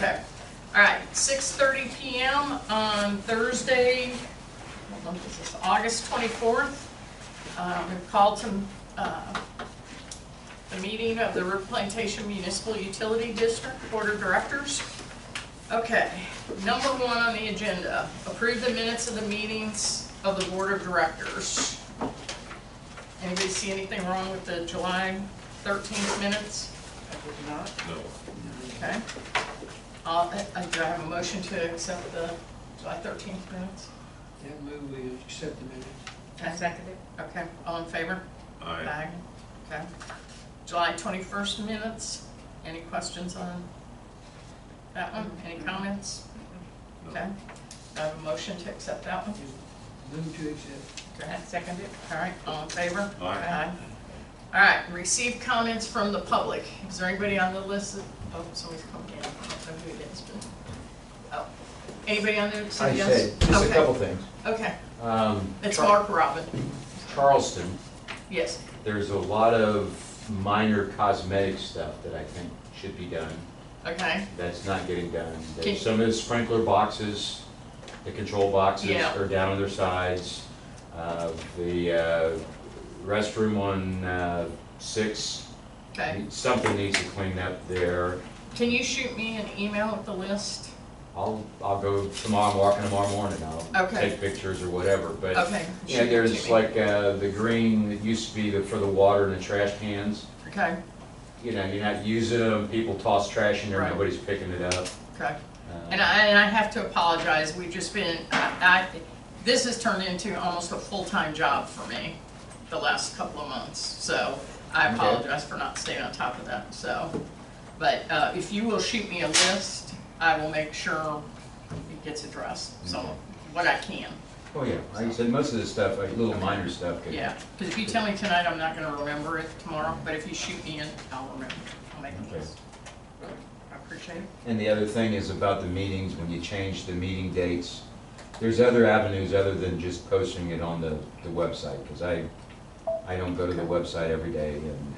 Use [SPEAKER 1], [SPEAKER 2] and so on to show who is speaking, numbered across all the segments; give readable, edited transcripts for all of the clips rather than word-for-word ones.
[SPEAKER 1] Okay. All right, 6:30 p.m. on Thursday, what month is this? August 24th. We've called to the meeting of the River Plantation Municipal Utility District Board of Directors. Okay, number 1 on the agenda, approve the minutes of the meetings of the Board of Directors. Anybody see anything wrong with the July 13th minutes?
[SPEAKER 2] I did not.
[SPEAKER 3] No.
[SPEAKER 1] Okay. Do I have a motion to accept the July 13th minutes?
[SPEAKER 4] That move, we accept the minutes.
[SPEAKER 2] I second it.
[SPEAKER 1] Okay, all in favor?
[SPEAKER 3] Aye.
[SPEAKER 1] Okay. July 21st minutes, any questions on that one? Any comments?
[SPEAKER 3] No.
[SPEAKER 1] Okay. I have a motion to accept that one.
[SPEAKER 4] Move to accept.
[SPEAKER 1] Okay, second it. All right, all in favor?
[SPEAKER 3] Aye.
[SPEAKER 1] All right, receive comments from the public. Is there anybody on the list? Oh, somebody's coming in. I don't know who it is, but, oh. Anybody on the list?
[SPEAKER 5] I
[SPEAKER 1] Yes?
[SPEAKER 5] said, just
[SPEAKER 1] Okay.
[SPEAKER 5] a couple things.
[SPEAKER 1] Okay, it's Mark Robin.
[SPEAKER 5] Charleston,
[SPEAKER 1] Yes,
[SPEAKER 5] there's a lot of minor cosmetic stuff that I think should be done,
[SPEAKER 1] okay,
[SPEAKER 5] that's not getting done.
[SPEAKER 1] Can-
[SPEAKER 5] Some of the sprinkler boxes, the control boxes
[SPEAKER 1] Yeah.
[SPEAKER 5] are down on their sides. The restroom on 6,
[SPEAKER 1] okay.
[SPEAKER 5] something needs to clean up there.
[SPEAKER 1] Can you shoot me an email with the list?
[SPEAKER 5] I'll go tomorrow, I'm walking tomorrow morning, I'll
[SPEAKER 1] Okay.
[SPEAKER 5] take pictures or whatever, but.
[SPEAKER 1] Okay.
[SPEAKER 5] Yeah,
[SPEAKER 1] shoot it
[SPEAKER 5] there's
[SPEAKER 1] to me.
[SPEAKER 5] like the green that used to be for the water and the trash cans.
[SPEAKER 1] Okay,
[SPEAKER 5] You know, you're not using them, people toss trash in there,
[SPEAKER 1] Right.
[SPEAKER 5] nobody's picking it up.
[SPEAKER 1] okay. And I have to apologize, we've just been, this has turned into almost a full-time job for me the last couple of months, so I
[SPEAKER 5] Okay.
[SPEAKER 1] apologize for not staying on top of that, so. But if you will shoot me a list, I will make sure it gets addressed, so,
[SPEAKER 5] Okay.
[SPEAKER 1] what I can.
[SPEAKER 5] Oh, yeah, like I said, most of the stuff, like little minor stuff.
[SPEAKER 1] Yeah, because if you tell me tonight, I'm not gonna remember it tomorrow, but if you shoot me in, I'll remember, I'll make a
[SPEAKER 5] Okay.
[SPEAKER 1] list. I appreciate it.
[SPEAKER 5] And the other thing is about the meetings, when you change the meeting dates, there's other avenues other than just posting it on the website, because I don't go to the website every day and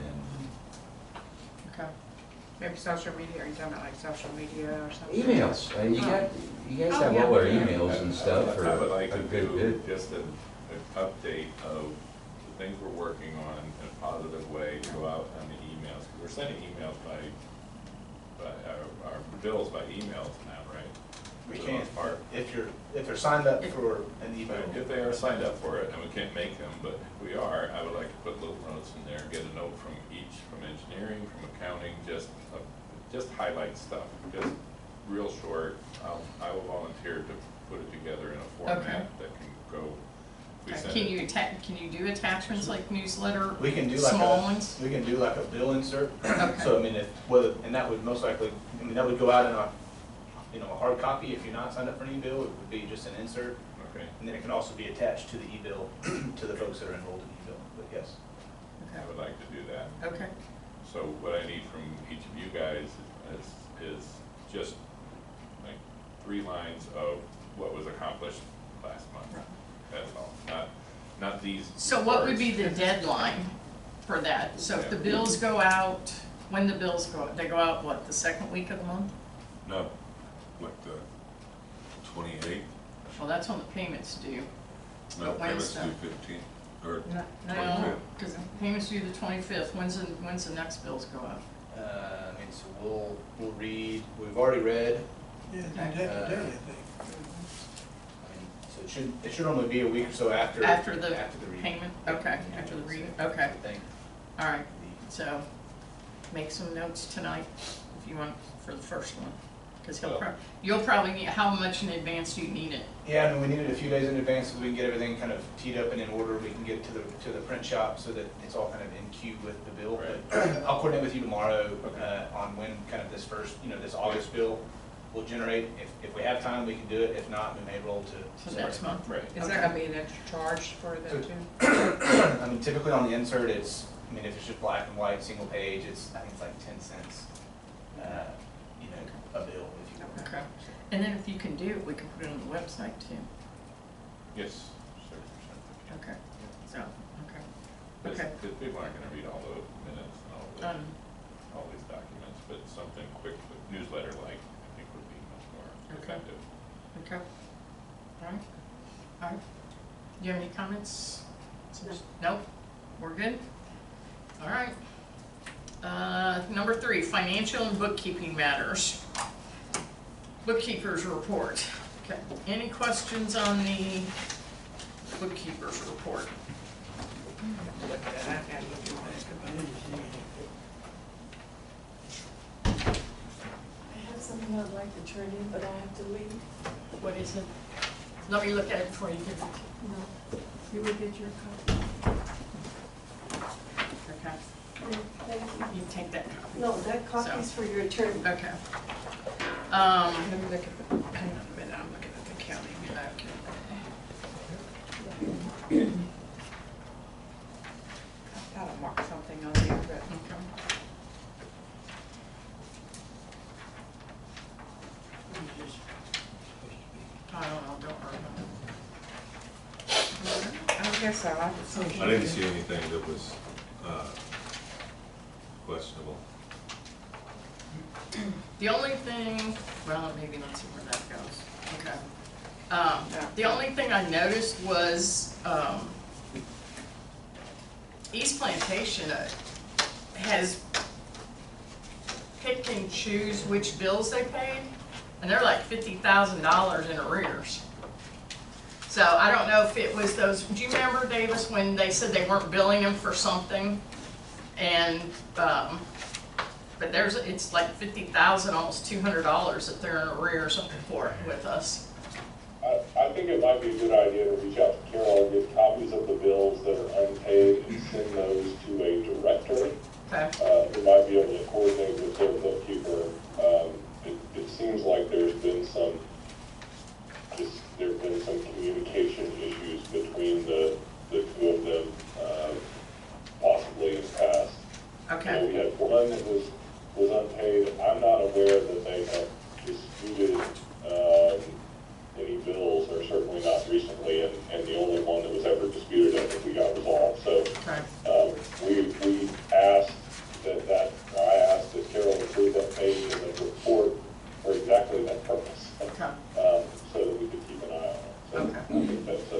[SPEAKER 1] Okay.
[SPEAKER 2] Maybe social media, are you talking about like social media or something?
[SPEAKER 5] emails, you guys have all our emails and stuff for
[SPEAKER 3] I would like
[SPEAKER 5] a
[SPEAKER 3] to
[SPEAKER 5] good
[SPEAKER 3] do
[SPEAKER 5] bit.
[SPEAKER 3] just an update of the things we're working on in a positive way to go out on the emails. 'Cause we're sending emails by our bills by emails now, right?
[SPEAKER 6] We
[SPEAKER 3] For the
[SPEAKER 6] can't,
[SPEAKER 3] most part.
[SPEAKER 6] if they're signed up for an email.
[SPEAKER 3] If they are signed up for it, and we can't make them, but if we are, I would like to put little notes in there, get a note from each, from engineering, from accounting, just highlight stuff, just real short. I will volunteer to put it together in a format
[SPEAKER 1] Okay.
[SPEAKER 3] that can go. We
[SPEAKER 1] Okay.
[SPEAKER 3] send
[SPEAKER 1] Can you do attachments like newsletter?
[SPEAKER 6] We can do like
[SPEAKER 1] Small ones?
[SPEAKER 6] We can do like a bill insert.
[SPEAKER 1] Okay.
[SPEAKER 6] So I mean, and that would most likely, that would go out in a hard copy. If you're not signed up for an e-bill, it would be just an insert.
[SPEAKER 3] Okay,
[SPEAKER 6] And then it can also be attached to the e-bill, to the folks that are enrolled in e-bill, but yes.
[SPEAKER 1] Okay.
[SPEAKER 3] I would like to do that.
[SPEAKER 1] Okay,
[SPEAKER 3] So what I need from each of you guys is just like 3 lines of what was accomplished last month.
[SPEAKER 1] Right.
[SPEAKER 3] That's all, not these.
[SPEAKER 1] so what would
[SPEAKER 3] words.
[SPEAKER 1] be the deadline for that? So if the bills go out, when the bills go out, they go out, what, the second week of the month?
[SPEAKER 3] No, what, the 28th?
[SPEAKER 1] Well, that's when the payments due.
[SPEAKER 3] No,
[SPEAKER 1] But when's
[SPEAKER 3] payments
[SPEAKER 1] the-
[SPEAKER 3] due 15th, or
[SPEAKER 1] No,
[SPEAKER 3] 25th.
[SPEAKER 1] because the payments due the 25th, when's the next bills go out?
[SPEAKER 6] I mean, so we'll read, we've already read.
[SPEAKER 4] Yeah,
[SPEAKER 1] Okay.
[SPEAKER 4] today, I think.
[SPEAKER 6] I mean, so it should only be a week or so after.
[SPEAKER 1] After the
[SPEAKER 6] reading.
[SPEAKER 1] payment? Okay, after the reading, okay.
[SPEAKER 6] I think.
[SPEAKER 1] All right, so make some notes tonight if you want for the first one. Because you'll probably need, how much in advance do you need it?
[SPEAKER 6] Yeah, I mean, we need it a few days in advance so we can get everything kind of teed up and in order. We can get to the print shop so that it's all kind of in queue with the bill.
[SPEAKER 3] Right.
[SPEAKER 6] But I'll coordinate with you tomorrow
[SPEAKER 3] Okay.
[SPEAKER 6] on when kind of this first, this August bill will generate. If we have time, we can do it. If not, we may roll to.
[SPEAKER 1] So next month?
[SPEAKER 3] Right.
[SPEAKER 2] Is there gonna be an extra charge for that too?
[SPEAKER 6] I mean, typically on the insert, if it's just black and white, single page, I think it's like 10 cents, a bill if you want.
[SPEAKER 1] Okay. And then if you can do it, we can put it on the website too.
[SPEAKER 3] Yes, sure.
[SPEAKER 1] Okay, so, okay.
[SPEAKER 3] Because
[SPEAKER 1] Okay.
[SPEAKER 3] people aren't gonna read all the minutes and all these documents, but something quick, newsletter-like, I think would
[SPEAKER 1] Okay. All right. All right. Do you have any comments? Nope. We're good? All right. Number 3, financial and bookkeeping matters. Bookkeeper's report. Okay. Any questions on the bookkeeper's report?
[SPEAKER 2] Look at that, I gotta look at this.
[SPEAKER 4] I didn't see anything.
[SPEAKER 7] I have something I'd like to turn in, but I have to leave.
[SPEAKER 1] What is it? Let me look at it before you give it.
[SPEAKER 7] No, you will get your copy.
[SPEAKER 1] Okay.
[SPEAKER 7] Thank you.
[SPEAKER 1] You take that copy.
[SPEAKER 7] No, that copy's for your attorney.
[SPEAKER 1] Okay.
[SPEAKER 2] Let me look at the, hang on a minute, I'm looking at the counting. I thought I marked something on there, but.
[SPEAKER 1] Okay.
[SPEAKER 4] It's just supposed to be.
[SPEAKER 1] I don't know, don't worry about it.
[SPEAKER 2] I guess so, I have to see.
[SPEAKER 8] I didn't see anything that was questionable.
[SPEAKER 1] The only thing, well, maybe let's see where that goes. Okay. The only thing I noticed was, East Plantation has picked and choose which bills they paid, and they're like $50,000 in arrears. So I don't know if it was those, do you remember, Davis, when they said they weren't billing them for something? And, but it's like $50,000, almost $200 that they're in arrears for with us.
[SPEAKER 9] I think it might be a good idea to reach out to Carol and get copies of the bills that are unpaid and send those to a director
[SPEAKER 1] Okay,
[SPEAKER 9] who might be able to coordinate with their bookkeeper. It seems like there's been some communication issues between the two of them, possibly in the past.
[SPEAKER 1] okay,
[SPEAKER 9] We had one that was unpaid. I'm not aware that they have disputed any bills, or certainly not recently, and the only one that was ever disputed, I think we got resolved. So
[SPEAKER 1] okay,
[SPEAKER 9] we asked I asked that Carol approve that page in the report for exactly that purpose,
[SPEAKER 1] okay,
[SPEAKER 9] so that we could keep an eye on it. So
[SPEAKER 1] Okay.
[SPEAKER 9] I think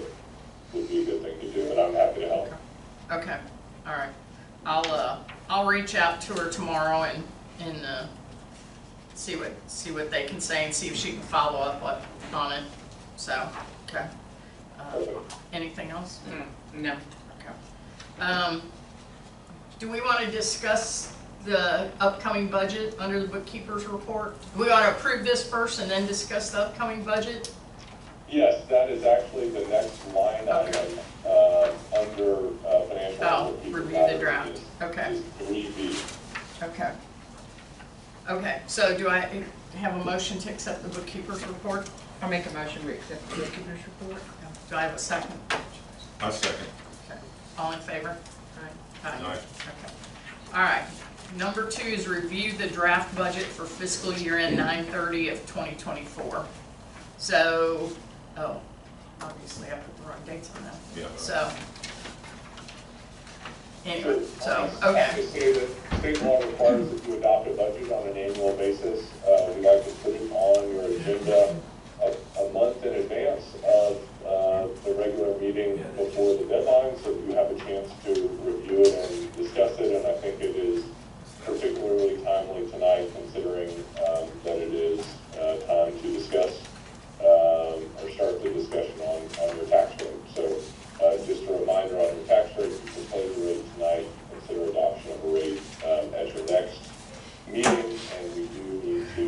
[SPEAKER 9] would be a good thing to do, and I'm happy to help.
[SPEAKER 1] okay, all right. I'll reach out to her tomorrow and see what they can say and see if she can follow up on it. So, okay. Anything else?
[SPEAKER 2] No.
[SPEAKER 1] Okay. Do we want to discuss the upcoming budget under the bookkeeper's report? Do we want to approve this first and then discuss the upcoming budget?
[SPEAKER 9] Yes, that is actually the next line
[SPEAKER 1] Okay.
[SPEAKER 9] item under financial.
[SPEAKER 1] Oh,
[SPEAKER 9] bookkeeping
[SPEAKER 1] review the
[SPEAKER 9] matters
[SPEAKER 1] draft.
[SPEAKER 9] is-
[SPEAKER 1] Okay.
[SPEAKER 9] is 3B.
[SPEAKER 1] Okay. Okay, so do I have a motion to accept the bookkeeper's report?
[SPEAKER 2] I'll make a motion, we accept the bookkeeper's report.
[SPEAKER 1] Do I have a second?
[SPEAKER 8] I second.
[SPEAKER 1] Okay. All in favor? Aye.
[SPEAKER 8] Aye.
[SPEAKER 1] Okay. All right. Number 2 is review the draft budget for fiscal year end 9/30 of 2024. So, obviously I put the wrong dates on that.
[SPEAKER 8] Yeah.
[SPEAKER 1] So, anyway, so,
[SPEAKER 9] I have
[SPEAKER 1] okay.
[SPEAKER 9] to say that state law requires that you adopt a budget on an annual basis. We like to put it on your agenda a month in advance of the regular meeting before the deadline, so that you have a chance to review it and discuss it. And I think it is particularly timely tonight, considering that it is time to discuss or start the discussion on your tax rate. So just a reminder on your tax rate, you propose a rate tonight, consider adoption of a rate at your next meeting, and we do need to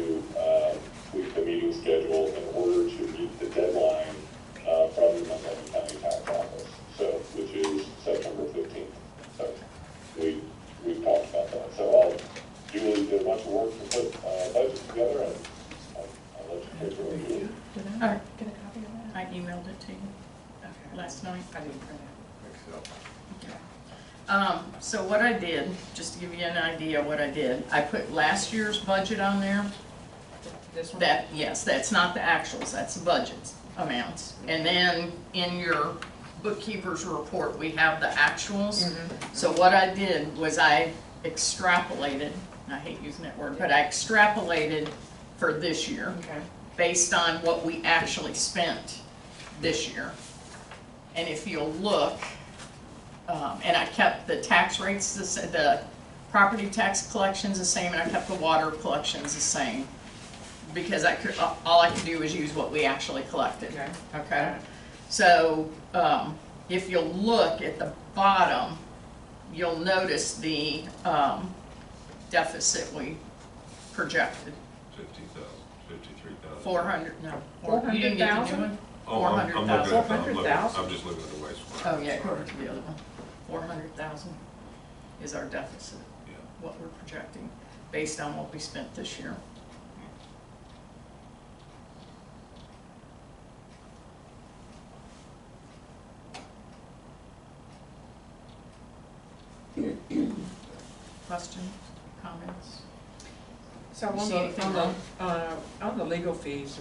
[SPEAKER 9] tweak the meeting schedule in order to meet the deadline from the Montgomery County Tax Office, so which is September 15th. So we've talked about that. So Julie did a bunch of work to put a budget together, and I'll let you take it review it.
[SPEAKER 2] Did
[SPEAKER 1] All
[SPEAKER 2] I
[SPEAKER 1] right.
[SPEAKER 2] get a copy of that?
[SPEAKER 1] I emailed it to you
[SPEAKER 2] Okay.
[SPEAKER 1] last night.
[SPEAKER 2] I didn't print it.
[SPEAKER 1] Okay. So what I did, just to give you an idea what I did, I put last year's budget on there.
[SPEAKER 2] This one?
[SPEAKER 1] Yes, that's not the actuals, that's the budget amounts. And then in your bookkeeper's report, we have the actuals. So what I did was I extrapolated, I hate using that word, but I extrapolated for this year.
[SPEAKER 2] Okay.
[SPEAKER 1] based on what we actually spent this year. And if you'll look, and I kept the tax rates, the property tax collections the same, and I kept the water collections the same. Because all I could do was use what we actually collected.
[SPEAKER 2] Okay.
[SPEAKER 1] Okay? So, if you'll look at the bottom, you'll notice the, deficit we projected.
[SPEAKER 8] 50,000, 53,000.
[SPEAKER 1] 400, no. You didn't get the new
[SPEAKER 2] 400,000?
[SPEAKER 1] one?
[SPEAKER 8] Oh, I'm looking at,
[SPEAKER 2] 400,000?
[SPEAKER 8] I'm just looking at the wastewater.
[SPEAKER 1] Oh, yeah, go to the other one. 400,000 is our deficit,
[SPEAKER 8] Yeah.
[SPEAKER 1] what we're projecting, based on what we spent this year. Questions, comments?
[SPEAKER 2] So
[SPEAKER 1] You
[SPEAKER 2] on
[SPEAKER 1] see
[SPEAKER 2] the,
[SPEAKER 1] anything
[SPEAKER 2] on
[SPEAKER 1] wrong?
[SPEAKER 2] on the legal fees,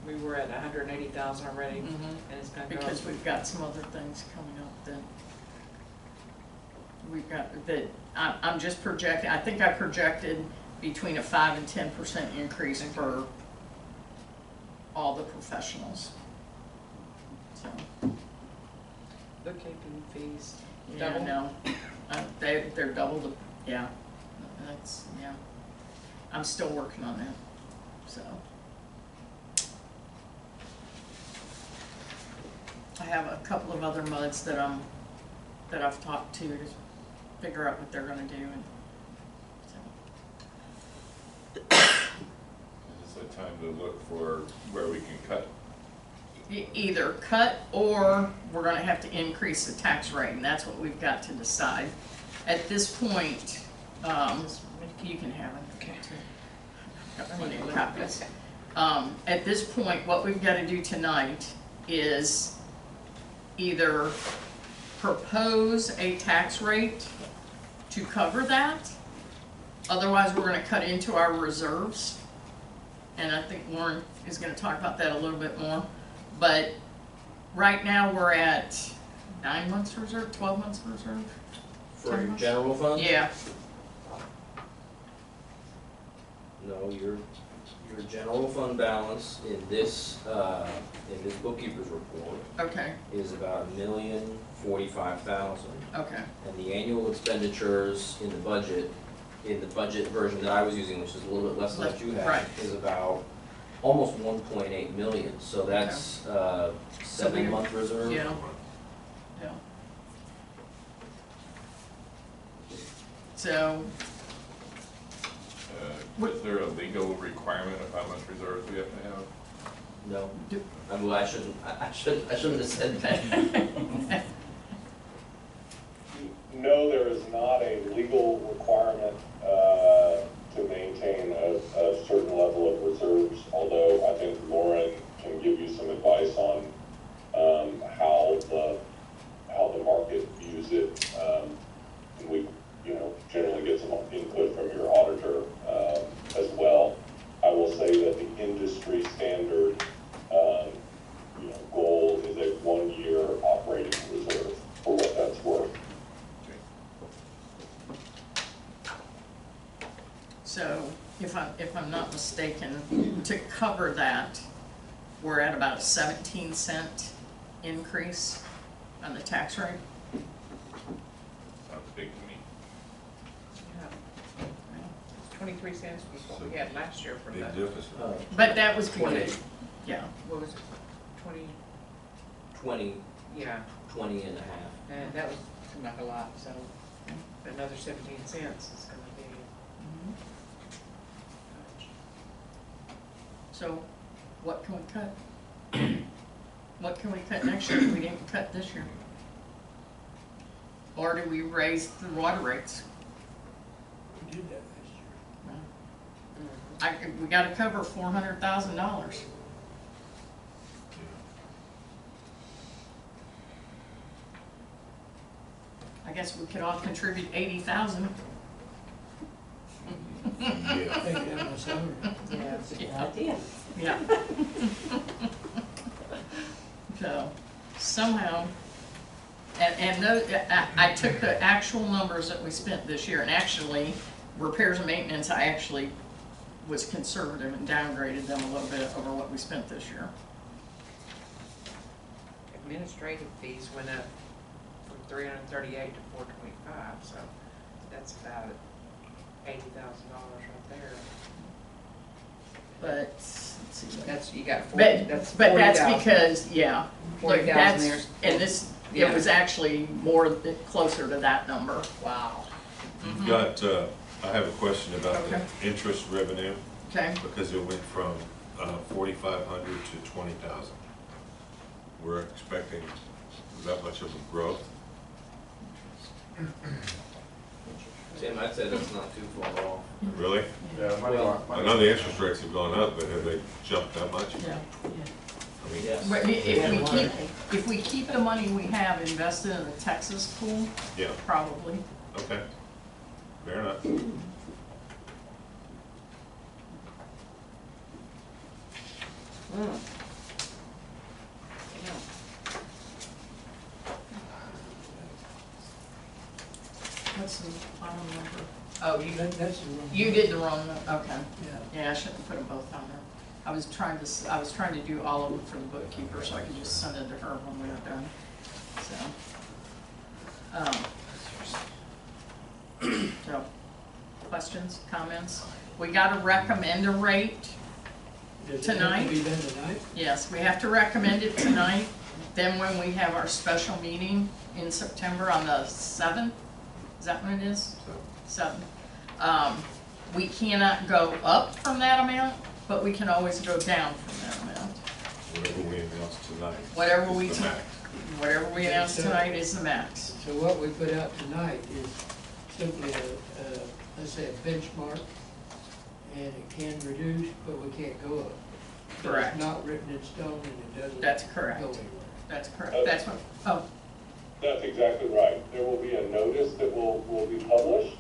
[SPEAKER 2] we were at 180,000 already, and it's gonna go up.
[SPEAKER 1] Because we've got some other things coming up that we've got, that, I'm just projecting, I think I projected between a 5 and 10% increase for all the professionals. So,
[SPEAKER 2] Bookkeeping fees,
[SPEAKER 1] yeah,
[SPEAKER 2] double.
[SPEAKER 1] no, they're double the, yeah, that's, yeah. I'm still working on that, so. I have a couple of other MUDs that I've talked to figure out what they're gonna do, and so.
[SPEAKER 3] It's a time to look for where we can cut.
[SPEAKER 1] Either cut, or we're gonna have to increase the tax rate, and that's what we've got to decide. At this point, you can have it.
[SPEAKER 2] Okay.
[SPEAKER 1] Got plenty of copies. At this point, what we've gotta do tonight is either propose a tax rate to cover that, otherwise we're gonna cut into our reserves. And I think Warren is gonna talk about that a little bit more. But right now, we're at 9 months reserve, 12 months reserve?
[SPEAKER 10] For your general fund?
[SPEAKER 1] Yeah,
[SPEAKER 10] No, your general fund balance in this bookkeeper's report
[SPEAKER 1] okay,
[SPEAKER 10] is about $1,045,000.
[SPEAKER 1] okay,
[SPEAKER 10] And the annual expenditures in the budget version that I was using, which is a little bit less than what you
[SPEAKER 1] Right.
[SPEAKER 10] had, is about almost 1.8 million. So that's 7-month reserve.
[SPEAKER 1] yeah, yeah. So,
[SPEAKER 3] Is there a legal requirement of how much reserves we have to have?
[SPEAKER 10] No,
[SPEAKER 1] do-
[SPEAKER 10] I shouldn't have said that.
[SPEAKER 9] No, there is not a legal requirement to maintain a certain level of reserves, although I think Lauren can give you some advice on how the market views it. And we, generally get some input from your auditor as well. I will say that the industry standard goal is a 1-year operating reserve, for what that's worth.
[SPEAKER 1] so if I'm not mistaken, to cover that, we're at about a 17-cent increase on the tax rate.
[SPEAKER 3] Sounds big to me.
[SPEAKER 2] Yeah. 23 cents was what we had last year for
[SPEAKER 8] Big
[SPEAKER 2] the,
[SPEAKER 8] deficit.
[SPEAKER 1] But that was
[SPEAKER 10] 20.
[SPEAKER 1] good, yeah.
[SPEAKER 2] what was it, 20,
[SPEAKER 10] 20
[SPEAKER 2] yeah,
[SPEAKER 10] and a half.
[SPEAKER 2] and that was seemed like a lot, so another 17 cents is gonna be.
[SPEAKER 1] So, what can we cut? What can we cut next year that we didn't cut this year? Or do we raise the water rates?
[SPEAKER 4] We did that last year.
[SPEAKER 1] We gotta cover $400,000. I guess we could all contribute 80,000.
[SPEAKER 8] Yeah.
[SPEAKER 4] Take it out of salary.
[SPEAKER 2] Yeah.
[SPEAKER 1] Yeah.
[SPEAKER 7] Idea.
[SPEAKER 1] Yeah. So, somehow, and I took the actual numbers that we spent this year, and actually, repairs and maintenance, I actually was conservative and downgraded them a little bit over what we spent this year.
[SPEAKER 2] Administrative fees went up from 338 to 425, so that's about $80,000 right there.
[SPEAKER 1] But, let's see.
[SPEAKER 2] That's, you got 40,
[SPEAKER 1] But
[SPEAKER 2] that's
[SPEAKER 1] that's
[SPEAKER 2] 40,000.
[SPEAKER 1] because, yeah, look,
[SPEAKER 2] 40,000
[SPEAKER 1] that's,
[SPEAKER 2] there's-
[SPEAKER 1] and this, it
[SPEAKER 2] Yeah.
[SPEAKER 1] was actually more, closer to that number.
[SPEAKER 2] Wow.
[SPEAKER 8] You've got, I have a question about
[SPEAKER 1] Okay.
[SPEAKER 8] the interest revenue,
[SPEAKER 1] Okay,
[SPEAKER 8] because it went from 4,500 to 20,000. We're expecting that much of a growth.
[SPEAKER 10] Tim, I'd say that's not too far off.
[SPEAKER 8] Really?
[SPEAKER 6] Yeah,
[SPEAKER 10] Well,
[SPEAKER 8] I know the interest rates have gone up, but have they jumped that much?
[SPEAKER 1] yeah.
[SPEAKER 8] I mean,
[SPEAKER 10] Yes.
[SPEAKER 1] But if we keep the money we have invested in the Texas pool,
[SPEAKER 8] yeah,
[SPEAKER 1] probably.
[SPEAKER 8] okay. Fair enough.
[SPEAKER 1] What's the final number? Oh,
[SPEAKER 4] That's the wrong.
[SPEAKER 1] you did the wrong, okay.
[SPEAKER 4] Yeah.
[SPEAKER 1] Yeah, I shouldn't have put them both on there. I was trying to do all of them for the bookkeeper, so I could just send it to her when we were done, so. So, questions, comments? We gotta recommend a rate.
[SPEAKER 4] Does it have
[SPEAKER 1] Tonight?
[SPEAKER 4] to be done tonight?
[SPEAKER 1] Yes, we have to recommend it tonight. Then when we have our special meeting in September on the 7th, is that when it is? 7th. We cannot go up from that amount, but we can always go down from that amount.
[SPEAKER 8] Whatever we announced tonight.
[SPEAKER 1] Whatever
[SPEAKER 8] is
[SPEAKER 1] we
[SPEAKER 8] the max.
[SPEAKER 1] Whatever we announce tonight is the max.
[SPEAKER 4] So what we put out tonight is simply a, let's say a benchmark, and it can reduce, but we can't go up. So
[SPEAKER 1] Correct.
[SPEAKER 4] It's not written in stone and it doesn't
[SPEAKER 1] That's
[SPEAKER 4] go
[SPEAKER 1] correct.
[SPEAKER 4] anywhere.
[SPEAKER 1] That's correct. That's what, oh,
[SPEAKER 9] That's exactly right. There will be a notice that will be published,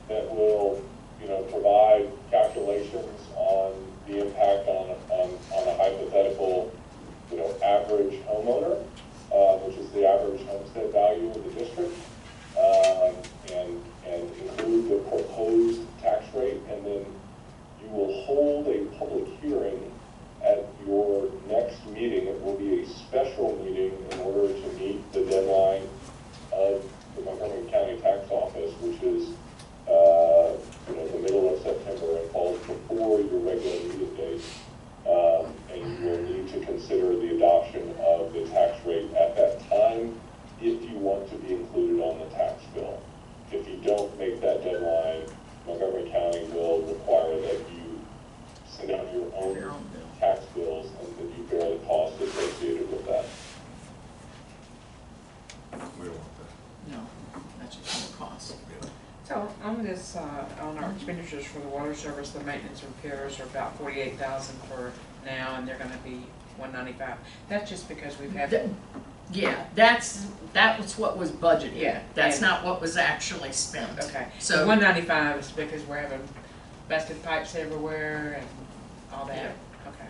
[SPEAKER 9] that will, provide calculations on the impact on a hypothetical, average homeowner, which is the average homestead value of the district, and include the proposed tax rate, and then you will hold a public hearing at your next meeting. It will be a special meeting in order to meet the deadline of the Montgomery County Tax Office, which is, the middle of September, and falls before your regular meeting date. And you will need to consider the adoption of the tax rate at that time if you want to be included on the tax bill. If you don't make that deadline, Montgomery County will require that you send out your
[SPEAKER 1] your
[SPEAKER 9] own
[SPEAKER 1] own bill.
[SPEAKER 9] tax bills and that you bear the cost associated with that.
[SPEAKER 8] We don't want that.
[SPEAKER 1] No, that's just more cost.
[SPEAKER 8] Yeah.
[SPEAKER 2] So on this, on our expenditures for the water service, the maintenance and repairs are about 48,000 for now, and they're gonna be 195. That's just because we've had,
[SPEAKER 1] Th- Yeah, that was what was budgeted.
[SPEAKER 2] Yeah,
[SPEAKER 1] That's
[SPEAKER 2] and-
[SPEAKER 1] not what was actually spent.
[SPEAKER 2] okay.
[SPEAKER 1] So-
[SPEAKER 2] So 195 is because we're having busted pipes everywhere and all that?
[SPEAKER 1] Yeah.
[SPEAKER 2] Okay.